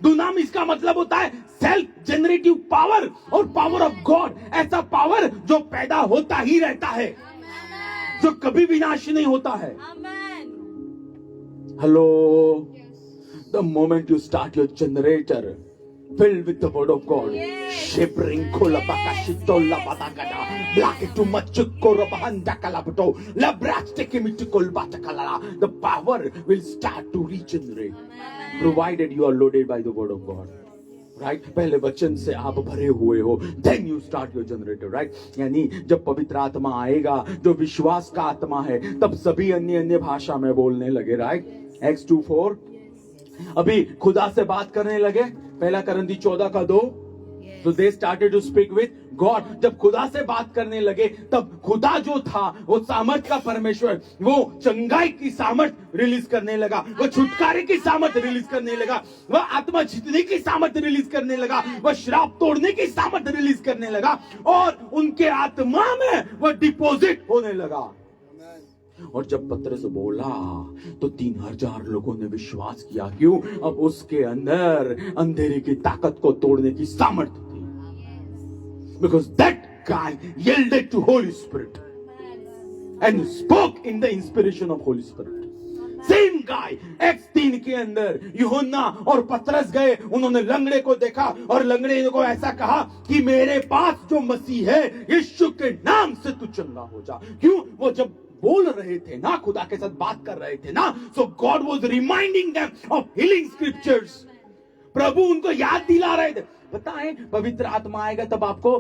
[SPEAKER 1] दुनामिस का मतलब होता है सेल्फ जनरेटिव पावर और पावर ऑफ गॉड, ऐसा पावर जो पैदा होता ही रहता है, जो कभी विनाश नहीं होता है। Hello, the moment you start your generator filled with the word of God, shivering kola bakashito la badagada black to machukko rabahanda kalabato la braste kimitikol batakala. The power will start to regenerate, provided you are loaded by the word of God. Right? पहले वचन से आप भरे हुए हो, then you start your generator, right? यानी जब पवित्र आत्मा आएगा जो विश्वास का आत्मा है, तब सभी अन्य भाषा में बोलने लगे, राइट? Acts 2:4 अभी खुदा से बात करने लगे, 1 करंदी 14:2। तो they started to speak with God. जब खुदा से बात करने लगे तब खुदा जो था वो सामर्थ का परमेश्वर, वो चंगाई की सामर्थ रिलीज करने लगा, वो छुटकारे की सामर्थ रिलीज करने लगा, वह आत्मा जीतने की सामर्थ रिलीज करने लगा, वह श्राप तोड़ने की सामर्थ रिलीज करने लगा, और उनके आत्मा में वह डिपॉजिट होने लगा। और जब पतरस बोला तो 3000 लोगों ने विश्वास किया। क्यों? अब उसके अंदर अंधेरे की ताकत को तोड़ने की सामर्थ्य थी। Because that guy yielded to Holy Spirit and spoke in the inspiration of Holy Spirit. Same guy, Acts 3 के अंदर यूहन्ना और पतरस गए, उन्होंने लंगड़े को देखा और लंगड़े को ऐसा कहा कि मेरे पास जो मसीह है यीशु के नाम से तू चंगा हो जा। क्यों? वो जब बोल रहे थे ना, खुदा के साथ बात कर रहे थे ना, so God was reminding them of healing scriptures. प्रभु उनको याद दिला रहे थे। पता है, पवित्र आत्मा आएगा तब आपको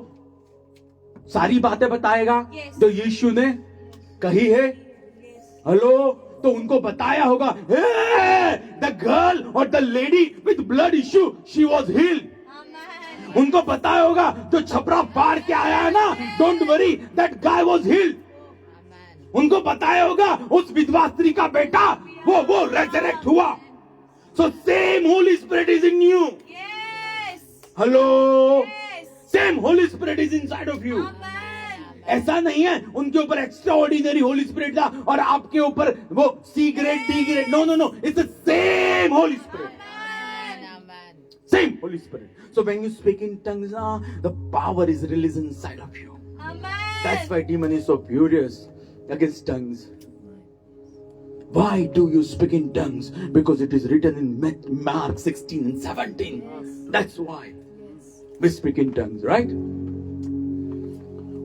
[SPEAKER 1] सारी बातें बताएगा जो यीशु ने कही है। हेलो, तो उनको बताया होगा, द गर्ल और the lady with blood issue she was healed. उनको बताया होगा जो छपरा फाड़ के आया है ना, don't worry that guy was healed. उनको बताया होगा उस विधवा स्त्री का बेटा वो रेजरेक्ट हुआ। So same Holy spirit is in you. Hello, same Holy spirit is inside of you. ऐसा नहीं है उनके ऊपर एक्स्ट्रा ऑर्डिनरी होली स्पिरिट था और आपके ऊपर वो C grade D grade. No no no, it's the same Holy Spirit, same Holy Spirit. So when you speak in tongues, the power is released inside of you. That's why demon is so furious against tongues. Why do you speak in tongues? Because it is written in Mark 16 and 17. That's why we speak in tongues, right?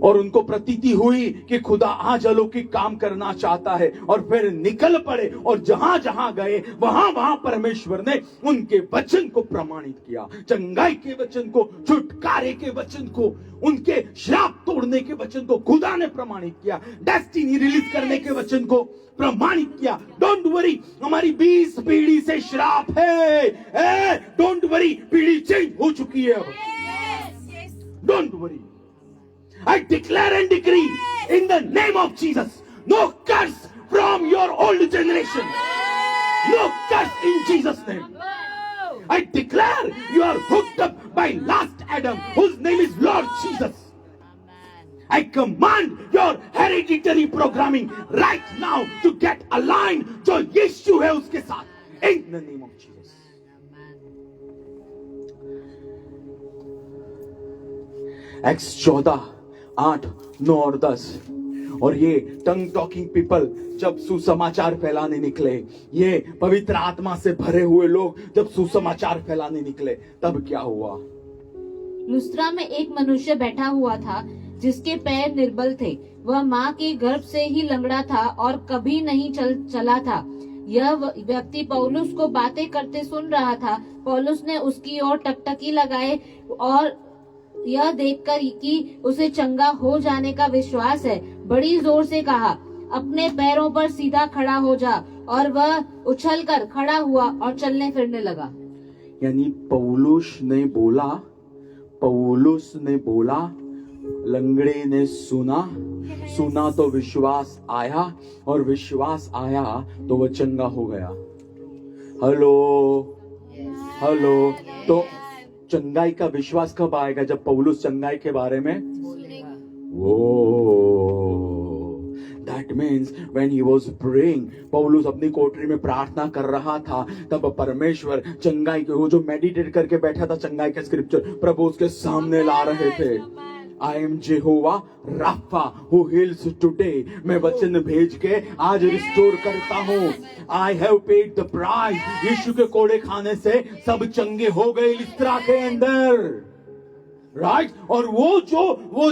[SPEAKER 1] और उनको प्रतीति हुई कि खुदा आज अलौकिक काम करना चाहता है, और फिर निकल पड़े और जहां जहां गए वहां वहां परमेश्वर ने उनके वचन को प्रमाणित किया। चंगाई के वचन को, छुटकारे के वचन को, उनके श्राप तोड़ने के वचन को खुदा ने प्रमाणित किया, डेस्टिनी रिलीज करने के वचन को प्रमाणित किया। डोंट वरी, हमारी 20 पीढ़ी से श्राप है। डोंट वरी, पीढ़ी चेंज हो चुकी है। Don't worry, I declare and decree in the name of Jesus, no curse from your old generation. No curse in Jesus' name. I declare you are hooked up by last Adam, whose name is Lord Jesus. I command your hereditary programming right now to get aligned जो यीशु है उसके साथ, in the name of Jesus. Acts 14, 8, 9 और 10। और ये टंग talking people जब सुसमाचार फैलाने निकले, ये पवित्र आत्मा से भरे हुए लोग जब सुसमाचार फैलाने निकले, तब क्या हुआ?
[SPEAKER 2] लुस्त्रा में एक मनुष्य बैठा हुआ था जिसके पैर निर्बल थे। वह माँ के गर्भ से ही लंगड़ा था और कभी नहीं चला था। यह व्यक्ति पौलुस को बातें करते सुन रहा था। पौलुस ने उसकी ओर टकटकी लगाए और यह देखकर कि उसे चंगा हो जाने का विश्वास है, बड़ी जोर से कहा, अपने पैरों पर सीधा खड़ा हो जा। और वह उछलकर खड़ा हुआ और चलने फिरने लगा।
[SPEAKER 1] यानी पौलुस ने बोला, लंगड़े ने सुना तो विश्वास आया, और विश्वास आया तो वह चंगा हो गया। हेलो। तो चंगाई का विश्वास कब आएगा? जब पौलुस चंगाई के बारे में That means when he was praying, पौलुस अपनी कोठरी में प्रार्थना कर रहा था, तब परमेश्वर चंगाई के, वो जो मेडिटेट करके बैठा था चंगाई के स्क्रिप्चर प्रभु उसके सामने ला रहे थे। I am Jehovah Rapha who heals today. मैं वचन भेज के आज रिस्टोर करता हूँ। I have paid the price. यीशु के कोड़े खाने से सब चंगे हो गए लिस्त्रा के अंदर, राइट। और वो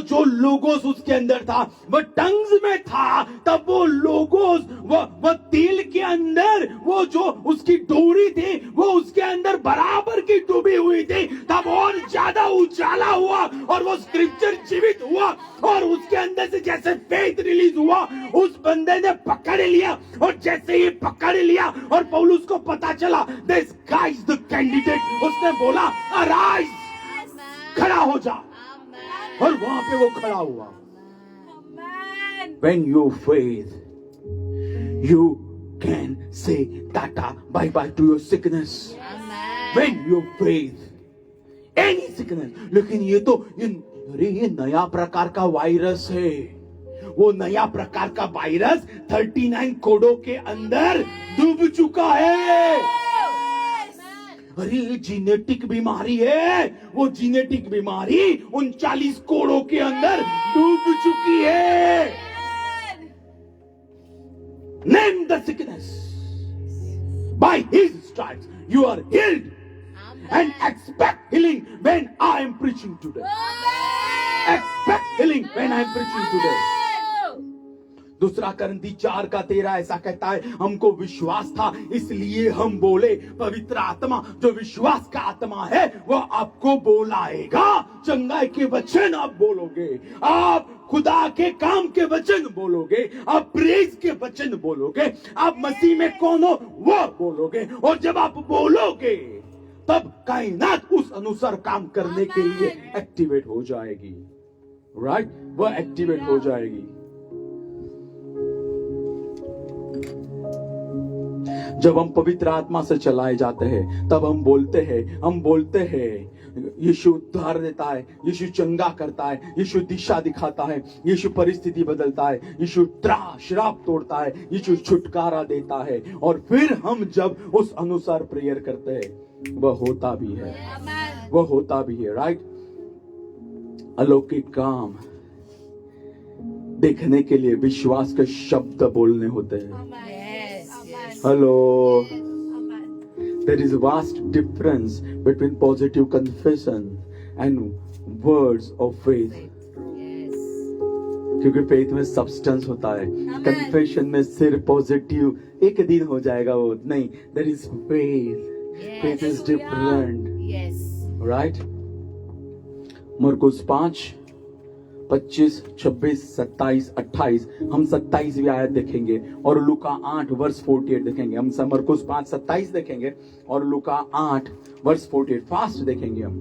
[SPEAKER 1] जो लोगोस उसके अंदर था, वह टंग्स में था, तब वो लोगोस वह तेल के अंदर, वो जो उसकी डोरी थी वो उसके अंदर बराबर की डूबी हुई थी, तब और ज्यादा उजाला हुआ और वो स्क्रिप्चर जीवित हुआ, और उसके अंदर से जैसे फेथ रिलीज हुआ, उस बंदे ने पकड़ लिया, और जैसे ही पकड़ लिया और पौलुस को पता चला this guy is the candidate, उसने बोला अराइज, खड़ा हो जा, और वहां पे वो खड़ा हुआ। When you faith, you can say tata bye bye to your sickness. When you faith, any sickness. लेकिन ये नया प्रकार का वायरस है। वो नया प्रकार का वायरस 39 कोडों के अंदर डूब चुका है। अरे जीनेटिक बीमारी है, वो जीनेटिक बीमारी 39 कोड़ों के अंदर डूब चुकी है। Name the sickness. By his stripes you are healed. And expect healing when I am preaching today. Expect healing when I am preaching today. दूसरा करंती 4:13 ऐसा कहता है, हमको विश्वास था इसलिए हम बोले। पवित्र आत्मा जो विश्वास का आत्मा है वो आपको बोलाएगा। चंगाई के वचन आप बोलोगे, आप खुदा के काम के वचन बोलोगे, आप प्रेज के वचन बोलोगे, आप मसीह में कौन हो वो बोलोगे, और जब आप बोलोगे तब कायनात उस अनुसार काम करने के लिए एक्टिवेट हो जाएगी, राइट? वह एक्टिवेट हो जाएगी। जब हम पवित्र आत्मा से चलाए जाते हैं तब हम बोलते हैं यीशु उद्धार देता है, यीशु चंगा करता है, यीशु दिशा दिखाता है, यीशु परिस्थिति बदलता है, यीशु श्राप तोड़ता है, यीशु छुटकारा देता है। और फिर हम जब उस अनुसार प्रेयर करते हैं वह होता भी है, राइट? अलौकिक काम देखने के लिए विश्वास के शब्द बोलने होते हैं। Hello. There is a vast difference between positive confession and words of faith. क्योंकि फेथ में सब्सटेंस होता है, कन्फेशन में सिर्फ पॉजिटिव एक दिन हो जाएगा वो नहीं। There is faith is different, right? मरकुस 5:25, 26, 27, 28, हम 27वीं आयत देखेंगे और लूका 8:48 देखेंगे। हम मरकुस 5:27 देखेंगे और लूका 8:48 फास्ट देखेंगे हम।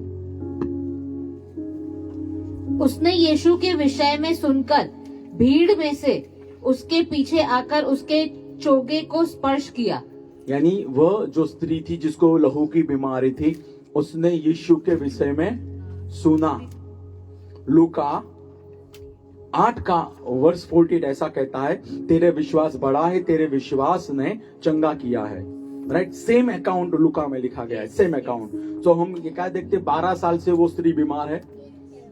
[SPEAKER 2] उसने यीशु के विषय में सुनकर भीड़ में से उसके पीछे आकर उसके चोगे को स्पर्श किया।
[SPEAKER 1] यानी वह जो स्त्री थी जिसको लहू की बीमारी थी, उसने यीशु के विषय में सुना। लूका 8:48 ऐसा कहता है, तेरे विश्वास बड़ा है, तेरे विश्वास ने चंगा किया है, राइट? सेम अकाउंट लूका में लिखा गया है, सेम अकाउंट। तो हम ये क्या देखते, 12 साल से वो स्त्री बीमार है,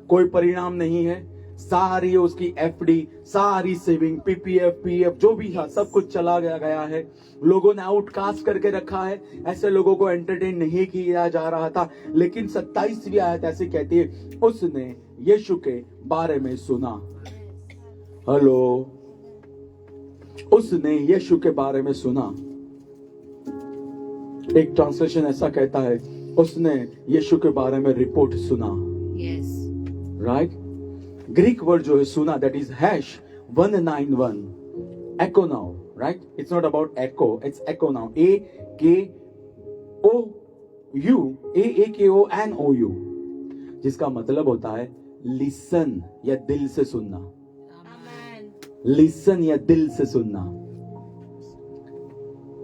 [SPEAKER 1] कोई परिणाम नहीं है, सारी उसकी एफडी, सारी सेविंग, पीपीएफ, पीएफ जो भी था सब कुछ चला गया है। लोगों ने आउटकास्ट करके रखा है, ऐसे लोगों को एंटरटेन नहीं किया जा रहा था। लेकिन 27वीं आयत ऐसे कहती है, उसने यीशु के बारे में सुना। हेलो, उसने यीशु के बारे में सुना। एक ट्रांसलेशन ऐसा कहता है, उसने यीशु के बारे में रिपोर्ट सुना। राइट? ग्रीक वर्ड जो है सुना, that is hash 191 echo now, right? It's not about echo, it's echo now. A-K-O-U, जिसका मतलब होता है लिसन या दिल से सुनना. लिसन या दिल से सुनना.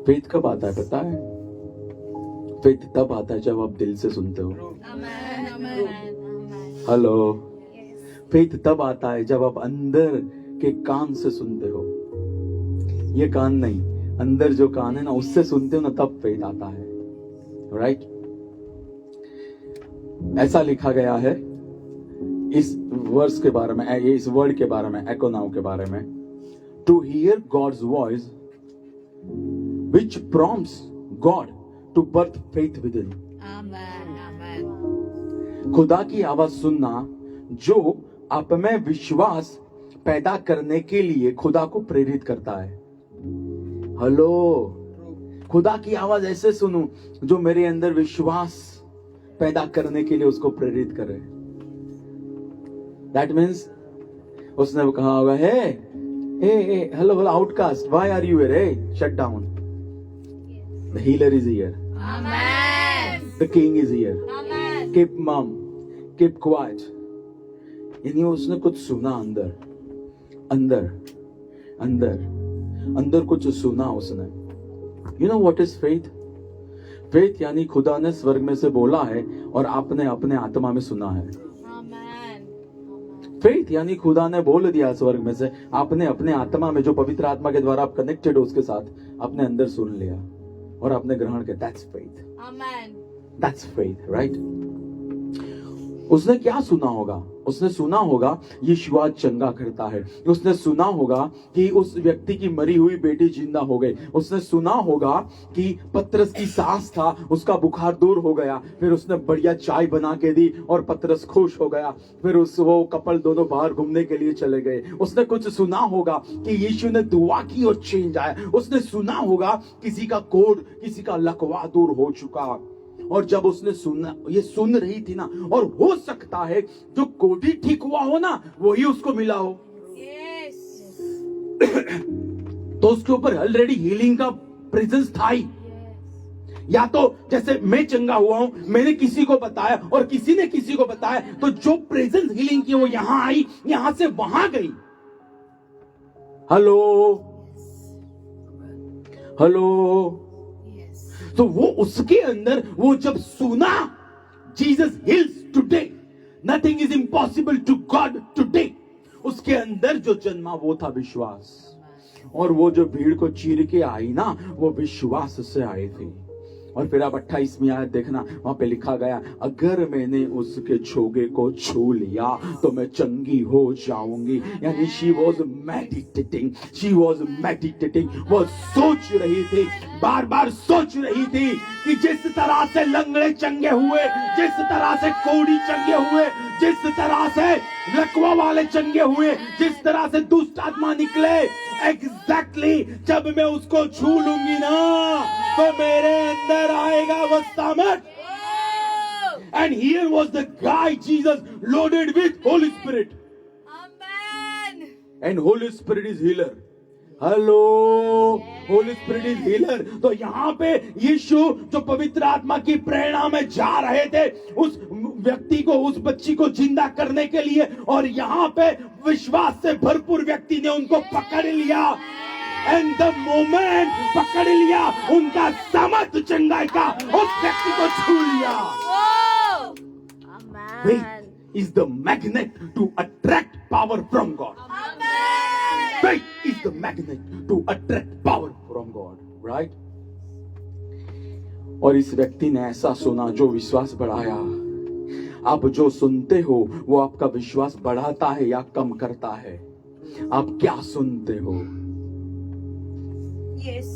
[SPEAKER 1] फेथ कब आता है पता है? फेथ तब आता है जब आप दिल से सुनते हो. हेलो. फेथ तब आता है जब आप अंदर के कान से सुनते हो. ये कान नहीं, अंदर जो कान है ना उससे सुनते हो ना, तब फेथ आता है. राइट? ऐसा लिखा गया है इस वर्स के बारे में, इस वर्ड के बारे में, एको नाउ के बारे में, to hear God's voice which prompts God to birth faith within. खुदा की आवाज सुनना जो आप में विश्वास पैदा करने के लिए खुदा को प्रेरित करता है. हेलो. खुदा की आवाज ऐसे सुनूं जो मेरे अंदर विश्वास पैदा करने के लिए उसको प्रेरित करे. दैट मीन्स उसने कहा होगा, hey hello outcast, why are you here? Shut down. The healer is here. The king is here. Keep mum, keep quiet. यानी उसने कुछ सुना अंदर, अंदर अंदर अंदर कुछ सुना उसने. You know what is faith? Faith यानी खुदा ने स्वर्ग में से बोला है और आपने अपने आत्मा में सुना है. फेथ यानी खुदा ने बोल दिया स्वर्ग में से, आपने अपने आत्मा में, जो पवित्र आत्मा के द्वारा आप कनेक्टेड हो उसके साथ, अपने अंदर सुन लिया और आपने ग्रहण किया. That's faith. That's faith, right? उसने क्या सुना होगा? उसने सुना होगा यीशु आज चंगा करता है. उसने सुना होगा कि उस व्यक्ति की मरी हुई बेटी जिंदा हो गई. उसने सुना होगा कि पतरस की सांस था, उसका बुखार दूर हो गया. फिर उसने बढ़िया चाय बना के दी और पतरस खुश हो गया. फिर वो कपल दोनों बाहर घूमने के लिए चले गए. उसने कुछ सुना होगा कि यीशु ने दुआ की और चेंज आया. उसने सुना होगा किसी का कोढ़, किसी का लकवा दूर हो चुका. और जब उसने सुना, ये सुन रही थी ना, और हो सकता है जो कोढ़ी ठीक हुआ हो ना, वही उसको मिला हो. तो उसके ऊपर ऑलरेडी हीलिंग का प्रेजेंस था ही. या तो जैसे मैं चंगा हुआ हूं, मैंने किसी को बताया और किसी ने किसी को बताया, तो जो प्रेजेंस हीलिंग की वो यहां आई, यहां से वहां गई. हेलो. हेलो. तो वो उसके अंदर, वो जब सुना Jesus heals today, nothing is impossible to God today, उसके अंदर जो जन्मा वो था विश्वास. और वो जो भीड़ को चीर के आई ना, वो विश्वास से आई थी. और फिर आप 28वीं आयत देखना, वहां पे लिखा गया, अगर मैंने उसके छोगे को छू लिया तो मैं चंगी हो जाऊंगी. यानी शी वॉज मेडिटेटिंग, वो सोच रही थी, बार बार सोच रही थी कि जिस तरह से लंगड़े चंगे हुए, जिस तरह से कोढ़ी चंगे हुए, जिस तरह से लकवा वाले चंगे हुए, जिस तरह से दुष्ट आत्मा निकले, एग्जैक्टली जब मैं उसको छू लूंगी ना, तो मेरे अंदर आएगा वो सामर्थ. And here was the guy Jesus loaded with Holy Spirit. Amen. And Holy Spirit is healer. Hello. Holi spirit is healer. तो यहाँ पे यीशु जो पवित्र आत्मा की प्रेरणा में जा रहे थे उस व्यक्ति को, उस बच्ची को जिंदा करने के लिए, और यहाँ पे विश्वास से भरपूर व्यक्ति ने उनको पकड़ लिया. एंड द मोमेंट पकड़ लिया, उनका सामर्थ चंगाई का उस व्यक्ति को छू लिया. Faith is the magnet to attract power from God. Faith is the magnet to attract power from God, right? और इस व्यक्ति ने ऐसा सुना जो विश्वास बढ़ाया. आप जो सुनते हो वो आपका विश्वास बढ़ाता है या कम करता है? आप क्या सुनते हो?
[SPEAKER 3] Yes.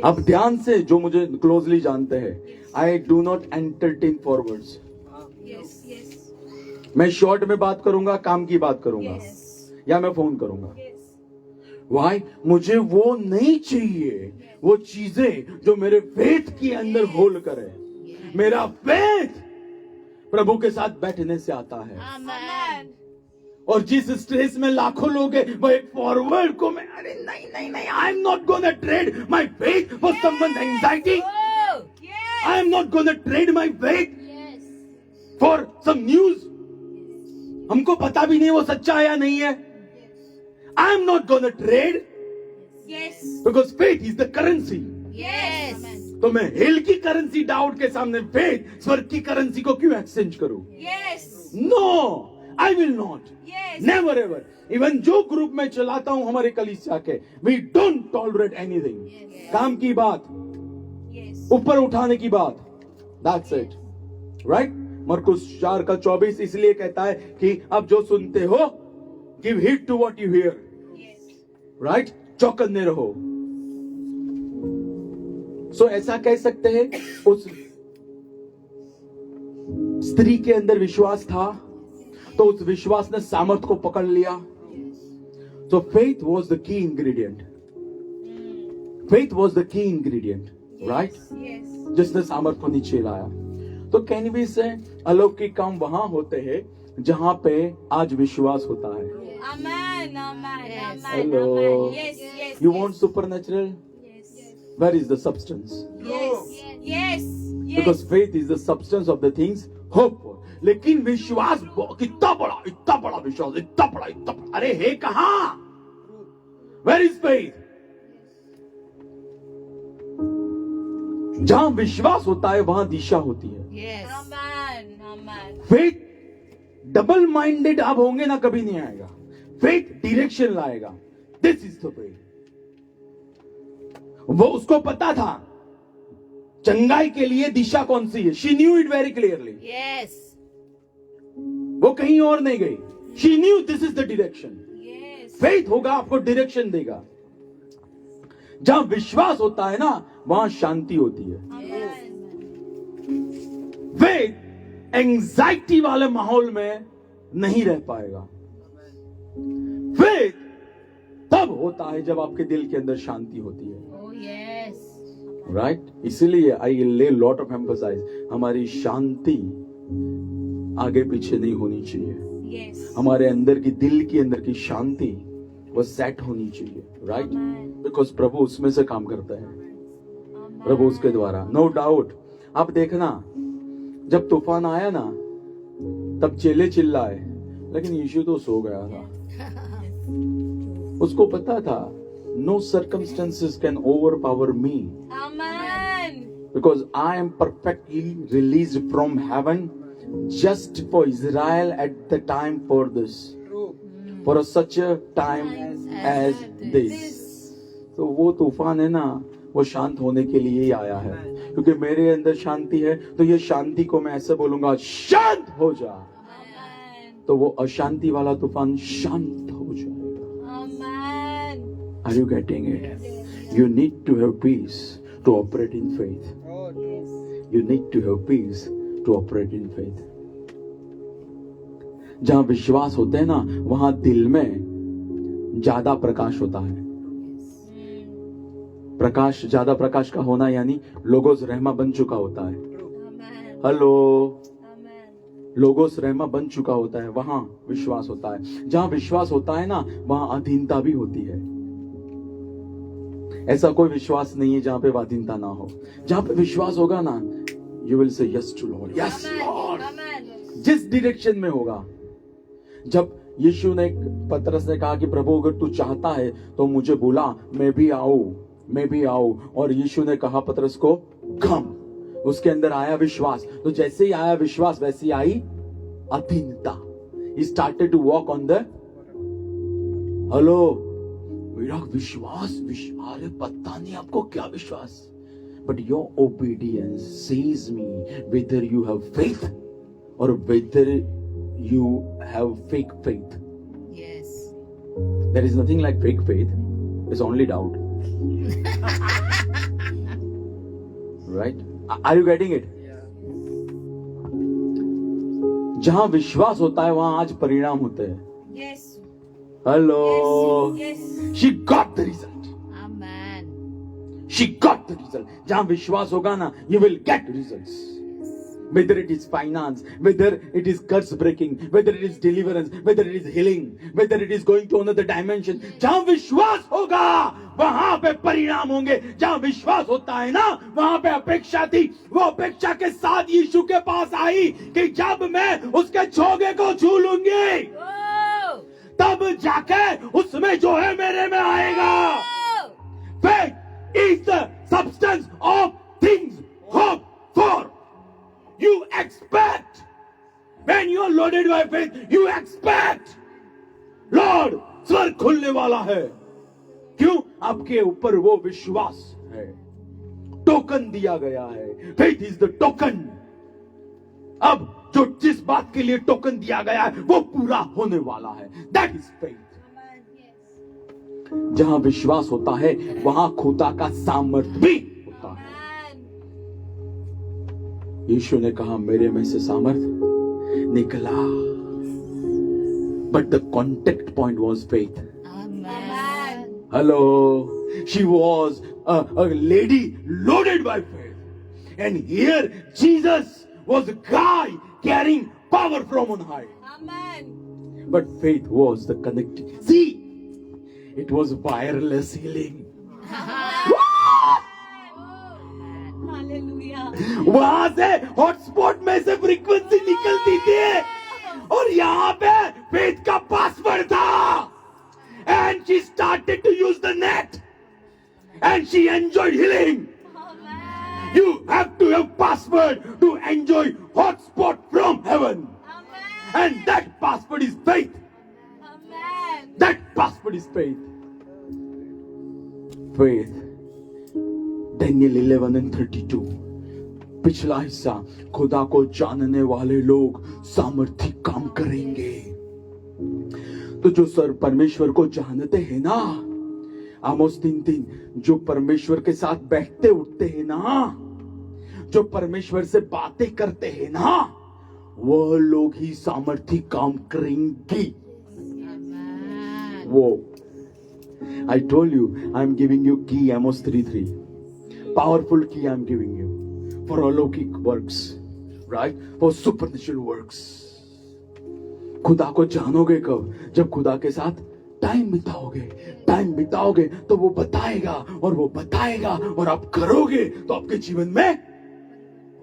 [SPEAKER 1] आप ध्यान से, जो मुझे क्लोजली जानते हैं, I do not entertain forwards.
[SPEAKER 3] Yes. Yes.
[SPEAKER 1] मैं शॉर्ट में बात करूंगा, काम की बात करूंगा,
[SPEAKER 3] Yes.
[SPEAKER 1] या मैं फोन करूंगा.
[SPEAKER 3] Yes.
[SPEAKER 1] Why? मुझे वो नहीं चाहिए, वो चीजें जो मेरे फेथ के अंदर होल करे. मेरा फेथ प्रभु के साथ बैठने से आता है।
[SPEAKER 3] Amen.
[SPEAKER 1] और जिस स्ट्रेस में लाखों लोग हैं, वो एक फॉरवर्ड को मैं अरे नहीं I am not gonna trade my faith for someone anxiety.
[SPEAKER 3] Oh, yes.
[SPEAKER 1] I am not gonna trade my faith for some news. हमको पता भी नहीं वो सच्चा है या नहीं है। आई am not gonna trade
[SPEAKER 3] Yes.
[SPEAKER 1] Because faith is the currency.
[SPEAKER 3] Yes.
[SPEAKER 1] तो मैं हिल की करेंसी डाउट के सामने फेथ स्वर्ग की करेंसी को क्यों एक्सचेंज करूं?
[SPEAKER 3] Yes.
[SPEAKER 1] No, I will not,
[SPEAKER 3] Yes.
[SPEAKER 1] Never ever. Even जो ग्रुप में चलाता हूं हमारे कलीसिया के, वी डोंट टॉलरेट एनीथिंग। काम की बात,
[SPEAKER 3] Yes.
[SPEAKER 1] ऊपर उठाने की बात, दैट्स इट, राइट। मरकुस 4:24 इसलिए कहता है कि अब जो सुनते हो, give heed to what you hear,
[SPEAKER 3] Yes.
[SPEAKER 1] Right. चौकन्ने रहो। सो ऐसा कह सकते हैं उस स्त्री के अंदर विश्वास था, तो उस विश्वास ने सामर्थ को पकड़ लिया। So faith was the key ingredient. Faith was the key ingredient, right?
[SPEAKER 3] Yes.
[SPEAKER 1] जिसने सामर्थ को नीचे लाया। तो कैन वी से अलौकिक काम वहां होते हैं जहां पे आज विश्वास होता है।
[SPEAKER 3] Amen. Amen.
[SPEAKER 2] Yes.
[SPEAKER 3] Amen.
[SPEAKER 1] Hello.
[SPEAKER 3] Amen. Yes. Yes.
[SPEAKER 1] You
[SPEAKER 3] yes.
[SPEAKER 1] want supernatural?
[SPEAKER 3] Yes.
[SPEAKER 1] Where is the substance?
[SPEAKER 3] Yes. Yes.
[SPEAKER 1] Because faith is the substance of the things hope for. लेकिन विश्वास कितना बड़ा विश्वास, इतना बड़ा, अरे है कहां? Where is faith? जहां विश्वास होता है वहां दिशा होती है।
[SPEAKER 2] Yes.
[SPEAKER 3] Amen. Amen.
[SPEAKER 1] Faith double minded आप होंगे ना, कभी नहीं आएगा। फेथ डायरेक्शन लाएगा। This is the way. वो उसको पता था चंगाई के लिए दिशा कौन सी है। She knew it very clearly.
[SPEAKER 2] Yes.
[SPEAKER 1] वो कहीं और नहीं गई। She knew this is the direction.
[SPEAKER 3] Yes.
[SPEAKER 1] Faith होगा आपको डायरेक्शन देगा। जहां विश्वास होता है ना, वहां शांति होती है।
[SPEAKER 3] Amen.
[SPEAKER 1] फेथ एंजाइटी वाले माहौल में नहीं रह पाएगा। फेथ तब होता है जब आपके दिल के अंदर शांति होती है,
[SPEAKER 2] Oh yes.
[SPEAKER 1] राइट। इसीलिए आई ले लॉट ऑफ एम्फसाइज, हमारी शांति आगे पीछे नहीं होनी चाहिए।
[SPEAKER 3] Yes.
[SPEAKER 1] हमारे अंदर की, दिल के अंदर की शांति वो सेट होनी चाहिए, राइट।
[SPEAKER 3] Amen.
[SPEAKER 1] बिकॉज प्रभु उसमें से काम करता है,
[SPEAKER 3] Amen.
[SPEAKER 1] प्रभु उसके द्वारा, नो डाउट। आप देखना, जब तूफान आया ना, तब चेले चिल्लाए, लेकिन यीशु तो सो गया था। उसको पता था no circumstances can overpower me,
[SPEAKER 3] Amen.
[SPEAKER 1] because I am perfectly released from heaven just for Israel at the time for this, for such a time as this. तो वो तूफान है ना, वो शांत होने के लिए ही आया है, क्योंकि मेरे अंदर शांति है। तो ये शांति को मैं ऐसे बोलूंगा, शांत हो जा,
[SPEAKER 3] Amen.
[SPEAKER 1] तो वो अशांति वाला तूफान शांत हो जाएगा।
[SPEAKER 3] Amen.
[SPEAKER 1] Are you getting it? You need to have peace to operate in faith.
[SPEAKER 3] Yes.
[SPEAKER 1] You need to have peace to operate in faith. जहां विश्वास होते हैं ना, वहां दिल में ज्यादा प्रकाश होता है। प्रकाश, ज्यादा प्रकाश का होना यानी लोगोस रहमा बन चुका होता है।
[SPEAKER 3] Amen.
[SPEAKER 1] Hello,
[SPEAKER 3] Amen.
[SPEAKER 1] लोगोस रहमा बन चुका होता है, वहां विश्वास होता है। जहां विश्वास होता है ना, वहां अधीनता भी होती है। ऐसा कोई विश्वास नहीं है जहां पे अधीनता ना हो। जहां पे विश्वास होगा ना, you will say yes to Lord, yes Lord.
[SPEAKER 3] Amen.
[SPEAKER 1] जिस डायरेक्शन में होगा। जब यीशु ने, पतरस ने कहा कि प्रभु अगर तू चाहता है तो मुझे बुला, मैं भी आऊं। और यीशु ने कहा पतरस को, कम। उसके अंदर आया विश्वास। तो जैसे ही आया विश्वास, वैसे ही आई अधीनता। He started to walk on the, hello, मेरा विश्वास, अरे पता नहीं आपको क्या विश्वास, but your obedience says me whether you have faith or whether you have fake faith.
[SPEAKER 2] Yes.
[SPEAKER 1] There is nothing like fake faith. It's only doubt. Right? Are you getting it? जहां विश्वास होता है वहां आज परिणाम होते हैं।
[SPEAKER 3] Yes.
[SPEAKER 1] Hello,
[SPEAKER 3] Yes.
[SPEAKER 1] she got the result.
[SPEAKER 2] Amen.
[SPEAKER 1] She got the result. जहां विश्वास होगा ना, you will get results. whether it is finance, whether it is curse breaking, whether it is deliverance, whether it is healing, whether it is going to another dimension, जहां विश्वास होगा वहां पे परिणाम होंगे. जहां विश्वास होता है ना वहां पे अपेक्षा थी. वो अपेक्षा के साथ यीशु के पास आई कि जब मैं उसके छोगे को छू लूंगी
[SPEAKER 3] Oh!
[SPEAKER 1] तब जाके उसमें जो है मेरे में आएगा.
[SPEAKER 3] Oh!
[SPEAKER 1] Faith is the substance of things hoped for. You expect. When you are loaded by faith, you expect. Lord, स्वर्ग खुलने वाला है. क्यों? आपके ऊपर वो विश्वास है. टोकन दिया गया है. Faith is the token. अब जो जिस बात के लिए टोकन दिया गया है वो पूरा होने वाला है. That is faith.
[SPEAKER 3] Amen. Yes.
[SPEAKER 1] जहां विश्वास होता है वहां खुदा का सामर्थ्य भी होता है.
[SPEAKER 3] Amen.
[SPEAKER 1] यीशु ने कहा मेरे में से सामर्थ निकला. But the contact point was faith.
[SPEAKER 3] Amen.
[SPEAKER 1] Hello. She was a lady loaded by faith, and here Jesus was a guy carrying power from on high.
[SPEAKER 3] Amen.
[SPEAKER 1] But faith was the connecting. See, it was wireless healing.
[SPEAKER 3] Hallelujah.
[SPEAKER 1] वहां से hotspot में से frequency निकलती थी और यहाँ पे faith का पासवर्ड था. And she started to use the net and she enjoyed healing.
[SPEAKER 3] Amen.
[SPEAKER 1] You have to have password to enjoy hotspot from heaven,
[SPEAKER 3] Amen.
[SPEAKER 1] and that password is faith.
[SPEAKER 3] Amen.
[SPEAKER 1] That password is faith. Faith. Daniel 11:32. पिछला हिस्सा, खुदा को जानने वाले लोग सामर्थी काम करेंगे. तो जो सर परमेश्वर को जानते हैं ना, आमोस 3:3, जो परमेश्वर के साथ बैठते उठते हैं ना, जो परमेश्वर से बातें करते हैं ना, वह लोग ही सामर्थी काम करेंगे. वो I told you, I'm giving you key, Amos 3:3. Powerful key I'm giving you for अलौकिक works, right? For supernatural works. खुदा को जानोगे कब? जब खुदा के साथ टाइम बिताओगे तो वो बताएगा और वो बताएगा और आप करोगे तो आपके जीवन में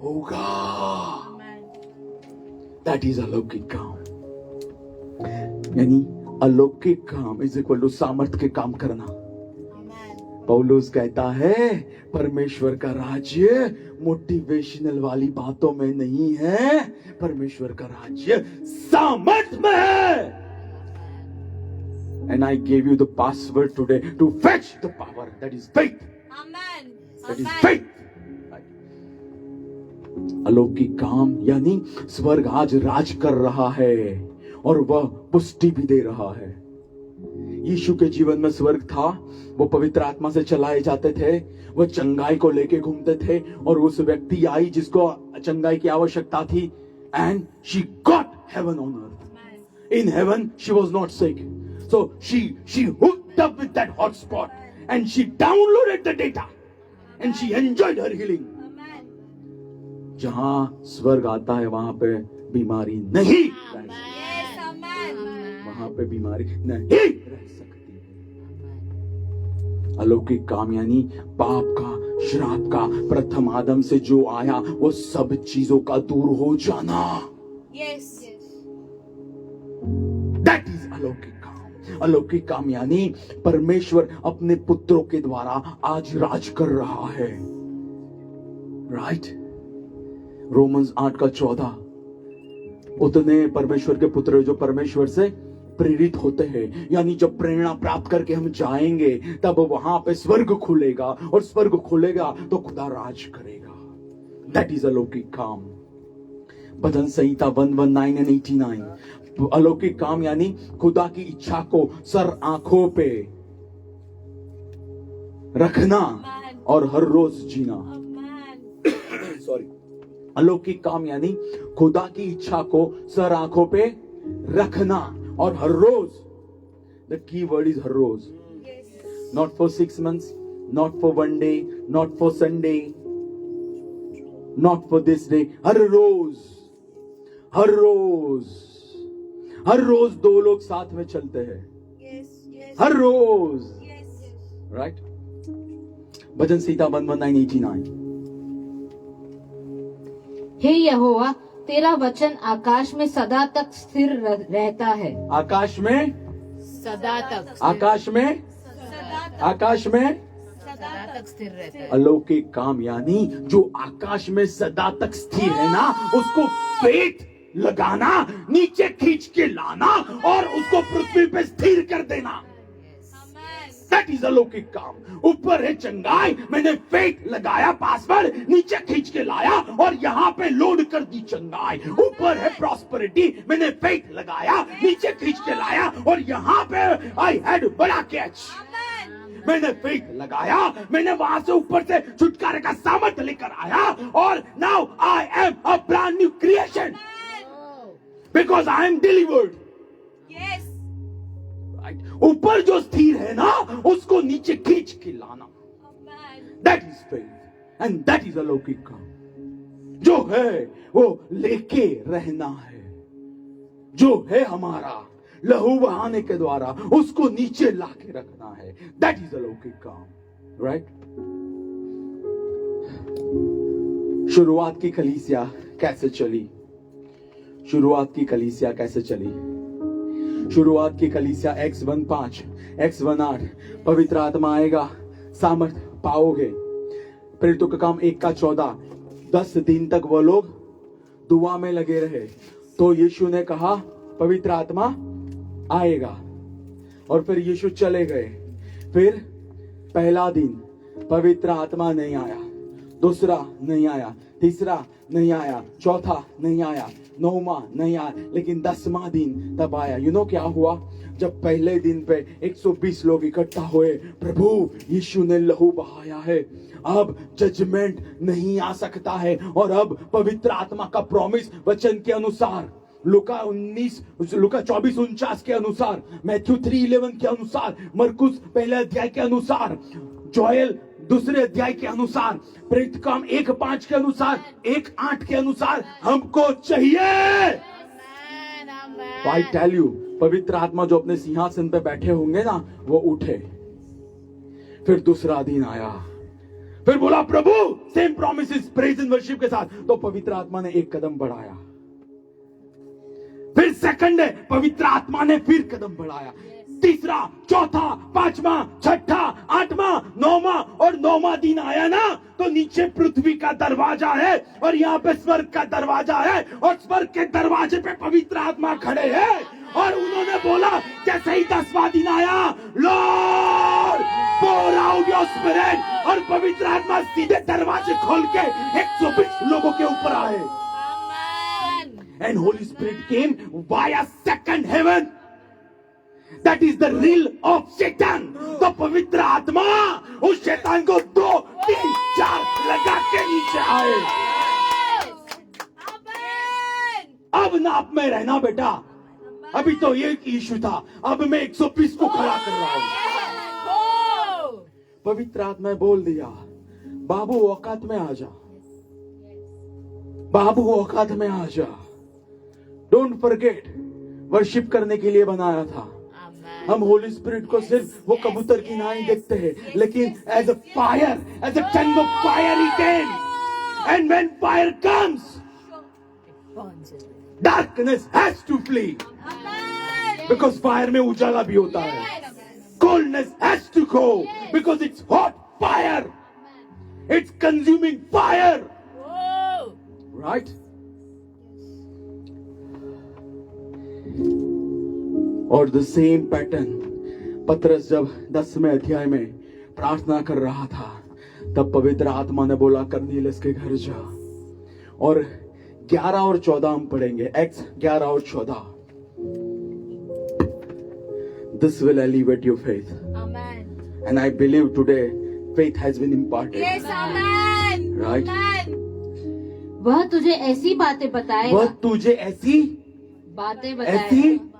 [SPEAKER 1] होगा. That is अलौकिक काम. यानी अलौकिक काम इज इक्वल टू सामर्थ के काम करना. पौलुस कहता है परमेश्वर का राज्य मोटिवेशनल वाली बातों में नहीं है, परमेश्वर का राज्य सामर्थ में है. And I gave you the password today to fetch the power. That is faith.
[SPEAKER 3] Amen.
[SPEAKER 1] That is
[SPEAKER 3] Amen.
[SPEAKER 1] faith. अलौकिक काम यानी स्वर्ग आज राज कर रहा है और वह पुष्टि भी दे रहा है. यीशु के जीवन में स्वर्ग था. वो पवित्र आत्मा से चलाए जाते थे. वो चंगाई को लेके घूमते थे और उस व्यक्ति आई जिसको चंगाई की आवश्यकता थी. And she got heaven on earth. In heaven she was not sick. So she hooked up with that hotspot and she downloaded the data and she enjoyed her healing. जहां स्वर्ग आता है वहां पे बीमारी नहीं रह सकती.
[SPEAKER 3] Yes, amen.
[SPEAKER 1] वहां पे बीमारी नहीं रह सकती. अलौकिक काम यानी पाप का, श्राप का, प्रथम आदम से जो आया वो सब चीजों का दूर हो जाना.
[SPEAKER 3] Yes.
[SPEAKER 1] दैट इज अलौकिक काम. अलौकिक काम यानी परमेश्वर अपने पुत्रों के द्वारा आज राज कर रहा है. राइट. रोमन्स 8:14. उतने परमेश्वर के पुत्र जो परमेश्वर से प्रेरित होते हैं, यानी जब प्रेरणा प्राप्त करके हम जाएंगे तब वहां पे स्वर्ग खुलेगा और स्वर्ग खुलेगा तो खुदा राज करेगा. दैट इज अलौकिक काम. भजन संहिता 119 and 89. अलौकिक काम यानी खुदा की इच्छा को सर आंखों पे रखना और हर रोज जीना. सॉरी. अलौकिक काम यानी खुदा की इच्छा को सर आंखों पे रखना और हर रोज. द की वर्ड इज हर रोज. Not for 6 months, not for one day, not for Sunday. Not for this day. हर रोज दो लोग साथ में चलते हैं,
[SPEAKER 3] Yes. Yes.
[SPEAKER 1] हर रोज,
[SPEAKER 3] Yes.
[SPEAKER 1] राइट। भजन संहिता 119:89।
[SPEAKER 2] हे यहोवा, तेरा वचन आकाश में सदा तक स्थिर रहता है।
[SPEAKER 1] आकाश में,
[SPEAKER 2] सदा तक
[SPEAKER 1] आकाश में,
[SPEAKER 3] सदा तक,
[SPEAKER 1] आकाश में
[SPEAKER 3] सदा तक
[SPEAKER 2] स्थिर रहता है।
[SPEAKER 1] अलौकिक काम, यानी जो आकाश में सदा तक स्थिर है ना, उसको फेथ लगाना, नीचे खींच के लाना और उसको पृथ्वी पे स्थिर कर देना।
[SPEAKER 3] Amen.
[SPEAKER 1] दैट इज अलौकिक काम। ऊपर है चंगाई, मैंने फेथ लगाया, पासवर्ड नीचे खींच के लाया और यहाँ पे लोड कर दी चंगाई। ऊपर है प्रॉस्पेरिटी, मैंने फेथ लगाया, नीचे खींच के लाया और यहाँ पे आई हैड बड़ा कैच।
[SPEAKER 3] Amen.
[SPEAKER 1] मैंने फेथ लगाया, मैंने वहां से ऊपर से छुटकारे का सामर्थ लेकर आया और now I am a brand new creation because I am delivered.
[SPEAKER 3] Yes.
[SPEAKER 1] Right, ऊपर जो स्थिर है ना, उसको नीचे खींच के लाना।
[SPEAKER 3] Amen.
[SPEAKER 1] That is faith and that is अलौकिक काम। जो है वो लेके रहना है, जो है हमारा लहू बहाने के द्वारा उसको नीचे लाके रखना है। दैट इज अलौकिक काम, राइट। शुरुआत की कलीसिया कैसे चली? शुरुआत की कलीसिया कैसे चली? शुरुआत की कलीसिया Acts 1:5, Acts 1:8, पवित्र आत्मा आएगा, सामर्थ पाओगे। प्रेरितों का काम 1:14, 10 दिन तक वो लोग दुआ में लगे रहे। तो यीशु ने कहा पवित्र आत्मा आएगा, और फिर यीशु चले गए। फिर पहला दिन पवित्र आत्मा नहीं आया, दूसरा नहीं आया, तीसरा नहीं आया, चौथा नहीं आया, 9वां नहीं आया, लेकिन 10वां दिन तब आया। यू नो क्या हुआ? जब पहले दिन पे 120 लोग इकट्ठा हुए, प्रभु यीशु ने लहू बहाया है, अब जजमेंट नहीं आ सकता है। और अब पवित्र आत्मा का प्रॉमिस वचन के अनुसार, लुका 24:49 के अनुसार, मैथ्यू 3:11 के अनुसार, मरकुस पहले अध्याय के अनुसार, जोएल दूसरे अध्याय के अनुसार, प्रेरित काम 1:5 के अनुसार, 1:8 के अनुसार हमको चाहिए। आई टेल यू, पवित्र आत्मा जो अपने सिंहासन पे बैठे होंगे ना, वो उठे। फिर दूसरा दिन आया, फिर बोला प्रभु same promises, praise and worship के साथ। तो पवित्र आत्मा ने एक कदम बढ़ाया। फिर सेकंड है, पवित्र आत्मा ने फिर कदम बढ़ाया। तीसरा, चौथा, पांचवा, छठा, आठवां, 9वां, और 9वां दिन आया ना, तो नीचे पृथ्वी का दरवाजा है और यहाँ पे स्वर्ग का दरवाजा है, और स्वर्ग के दरवाजे पे पवित्र आत्मा खड़े हैं। और उन्होंने बोला जैसे ही 10वां दिन आया, Lord pour out your spirit, और पवित्र आत्मा सीधे दरवाजे खोल के 120 लोगों के ऊपर आए। And Holy Spirit came via second heaven. That is the real of Satan. तो पवित्र आत्मा उस शैतान को 2, 3, 4 लगा के नीचे आए।
[SPEAKER 3] Amen.
[SPEAKER 1] अब नाप में रहना बेटा, अभी तो एक यीशु था, अब मैं 120 को खड़ा कर रहा हूं।
[SPEAKER 3] Oh.
[SPEAKER 1] पवित्र आत्मा ने बोल दिया, बाबू औकात में आ जा, बाबू औकात में आ जा। डोंट फॉरगेट, वर्शिप करने के लिए बनाया था। हम होली स्पिरिट को सिर्फ वो कबूतर की नाई देखते हैं, लेकिन as a fire, as a tongue of fire he came, and when fire comes, darkness has to flee,
[SPEAKER 3] Amen.
[SPEAKER 1] Because fire में उजाला भी होता है। Coldness has to go, because it's hot fire, it's consuming fire,
[SPEAKER 3] Oh.
[SPEAKER 1] Right. और the same pattern, Patras जब 10वें अध्याय में प्रार्थना कर रहा था, तब पवित्र आत्मा ने बोला कर्नेलियस के घर जा। और 11 और 14 हम पढ़ेंगे, Acts 11 और 14। This will elevate your faith,
[SPEAKER 3] Amen.
[SPEAKER 1] and I believe today faith has been imparted.
[SPEAKER 3] Yes, amen.
[SPEAKER 1] Right.
[SPEAKER 3] Amen.
[SPEAKER 2] वह तुझे ऐसी बातें बताएगा,
[SPEAKER 1] वह तुझे ऐसी
[SPEAKER 2] बातें
[SPEAKER 1] ऐसी
[SPEAKER 2] बताएगा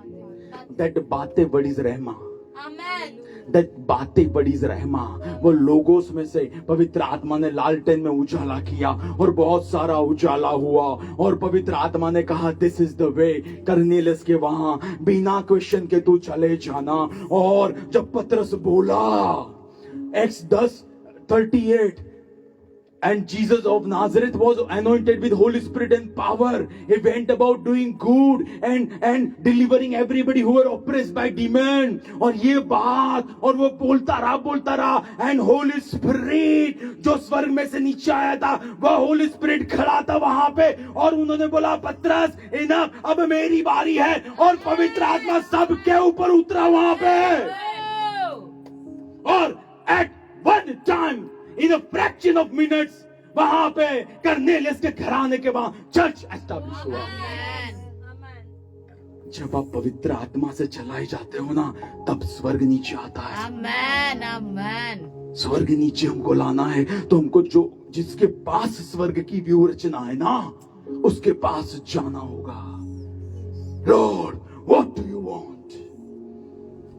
[SPEAKER 1] that बातें बड़ी रहमा,
[SPEAKER 3] Amen.
[SPEAKER 1] बातें पड़ी रहमा, वो लोगोस में से पवित्र आत्मा ने लालटेन में उजाला किया और बहुत सारा उजाला हुआ और पवित्र आत्मा ने कहा this is the way. Cornelius के वहां बिना क्वेश्चन के तू चले जाना। और जब पतरस बोला x 10:38, and Jesus of Nazareth was anointed with Holy Spirit and power. He went about doing good and delivering everybody who were oppressed by demon. और ये बात, और वो बोलता रहा and Holy Spirit जो स्वर्ग में से नीचे आया था, वह Holy Spirit खड़ा था वहां पे और उन्होंने बोला पतरस इनफ, अब मेरी बारी है। और पवित्र आत्मा सबके ऊपर उतरा वहां पे। और at one time in a fraction of minutes वहां पे कर्नेलियस के घराने के वहां चर्च एस्टैब्लिश हुआ। जब आप पवित्र आत्मा से चलाए जाते हो ना, तब स्वर्ग नीचे आता है।
[SPEAKER 3] आमेन, आमेन।
[SPEAKER 1] स्वर्ग नीचे हमको लाना है तो हमको जो जिसके पास स्वर्ग की व्यू रचना है ना, उसके पास जाना होगा। Lord what do you want?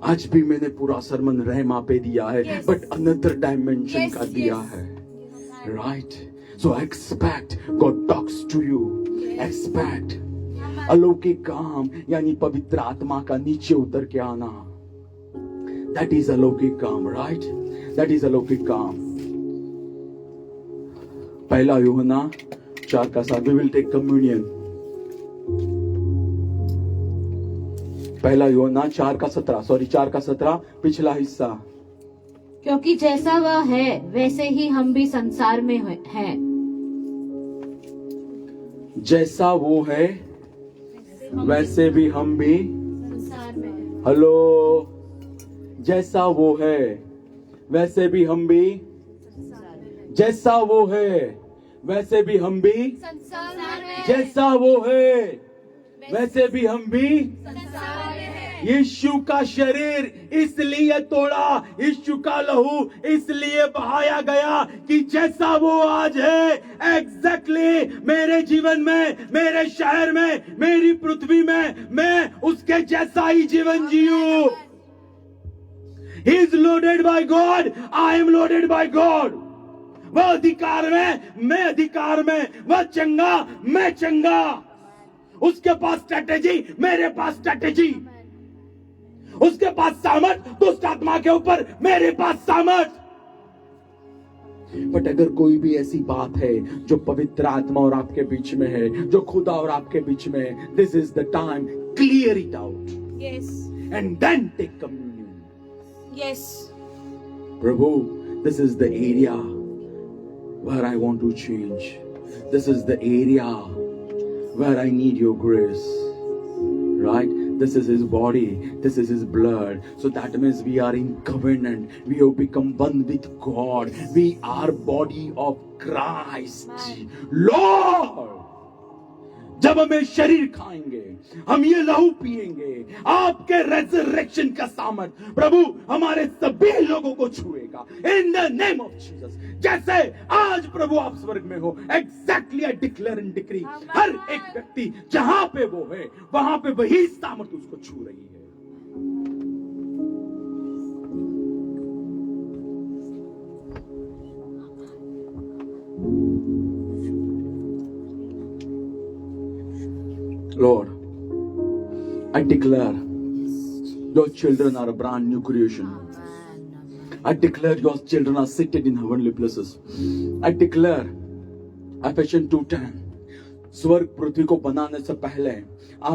[SPEAKER 1] आज भी मैंने पूरा सरमन रहमा पे दिया है, बट अनदर डायमेंशन का दिया है, right? So expect God talks to you, expect अलौकिक काम, यानी पवित्र आत्मा का नीचे उतर के आना। दैट इज अलौकिक काम, राइट? दैट इज अलौकिक काम। पहला यूहन्ना 4:7, वी विल टेक कम्युनियन। पहला यूहन्ना 4:17, पिछला हिस्सा।
[SPEAKER 2] क्योंकि जैसा वह है वैसे ही हम भी संसार में हैं।
[SPEAKER 1] जैसा वो है वैसे भी हम भी
[SPEAKER 2] संसार में हैं।
[SPEAKER 1] हेलो, जैसा वो है वैसे भी हम भी, जैसा वो है वैसे भी हम भी,
[SPEAKER 3] संसार में।
[SPEAKER 1] जैसा वो है वैसे भी हम भी। यीशु का शरीर इसलिए तोड़ा, यीशु का लहू इसलिए बहाया गया कि जैसा वो आज है एग्जैक्टली मेरे जीवन में, मेरे शहर में, मेरी पृथ्वी में, मैं उसके जैसा ही जीवन जीऊं। He is loaded by God, I am loaded by God. वह अधिकार में, मैं अधिकार में, वह चंगा, मैं चंगा। उसके पास स्ट्रैटेजी, मेरे पास स्ट्रैटेजी। उसके पास सामर्थ, दुष्ट आत्मा के ऊपर मेरे पास सामर्थ। बट अगर कोई भी ऐसी बात है जो पवित्र आत्मा और आपके बीच में है, जो खुदा और आपके बीच में है, this is the time, clear it out and then take communion. प्रभु, this is the area where I want to change. This is the area where I need your grace. Right? This is his body. This is his blood. So that means we are in covenant. We have become one with God. We are body of Christ. Lord! जब हम ये शरीर खाएंगे, हम ये लहू पिएंगे, आपके रेजरेक्शन का सामर्थ प्रभु हमारे सभी लोगों को छुएगा in the name of Jesus. जैसे आज प्रभु आप स्वर्ग में हो, exactly I declare and decree, हर एक व्यक्ति जहां पे वो है वहां पे वही सामर्थ उसको छू रही है। Lord, I declare your children are a brand new creation. I declare your children are seated in heavenly places. I declare Ephesians 2:10, स्वर्ग पृथ्वी को बनाने से पहले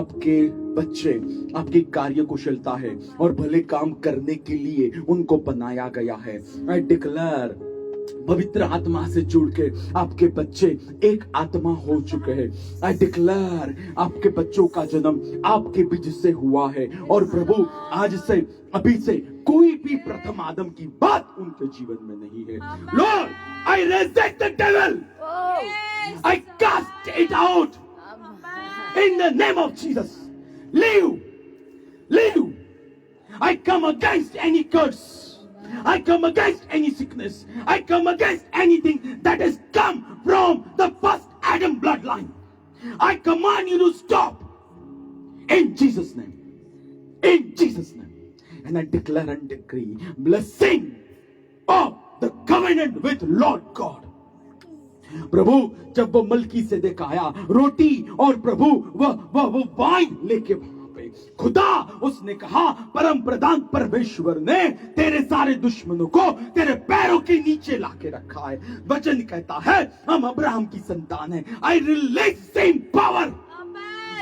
[SPEAKER 1] आपके बच्चे, आपकी कार्य कुशलता है और भले काम करने के लिए उनको बनाया गया है। I declare पवित्र आत्मा से जुड़ के आपके बच्चे एक आत्मा हो चुके हैं। आई डिक्लेयर आपके बच्चों का जन्म आपके बीच से हुआ है और प्रभु आज से, अभी से कोई भी प्रथम आदम की बात उनके जीवन में नहीं है। Lord, I reject the devil, I cast it out in the name of Jesus. Leave. I come against any curse, I come against any sickness. I come against anything that has come from the first Adam bloodline. I command you to stop. In Jesus' name. In Jesus' name. and I declare and decree blessing of the covenant with Lord God. प्रभु जब वो Melchi से देखा आया रोटी और प्रभु वो wine लेके वहां पे खुदा उसने कहा परम प्रधान परमेश्वर ने तेरे सारे दुश्मनों को तेरे पैरों के नीचे लाके रखा है। वचन कहता है हम अब्राहम की संतान है। I release same power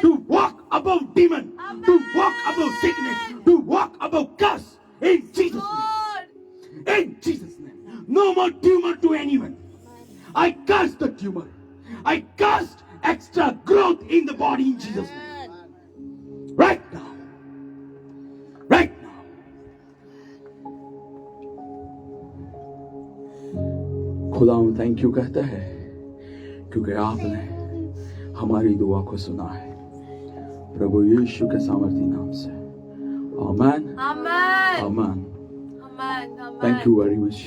[SPEAKER 1] to walk above demon, to walk above sickness, to walk above curse in Jesus' name. In Jesus' name. No more tumor to anyone. I curse the tumor. I cursed extra growth in the body in Jesus' name. Right now. Right now. खुदा हम thank you कहता है क्योंकि आपने हमारी दुआ को सुना है प्रभु यीशु के सामर्थी नाम से आमेन
[SPEAKER 3] Amen.
[SPEAKER 1] Amen
[SPEAKER 3] Amen. Amen.
[SPEAKER 1] Thank you very much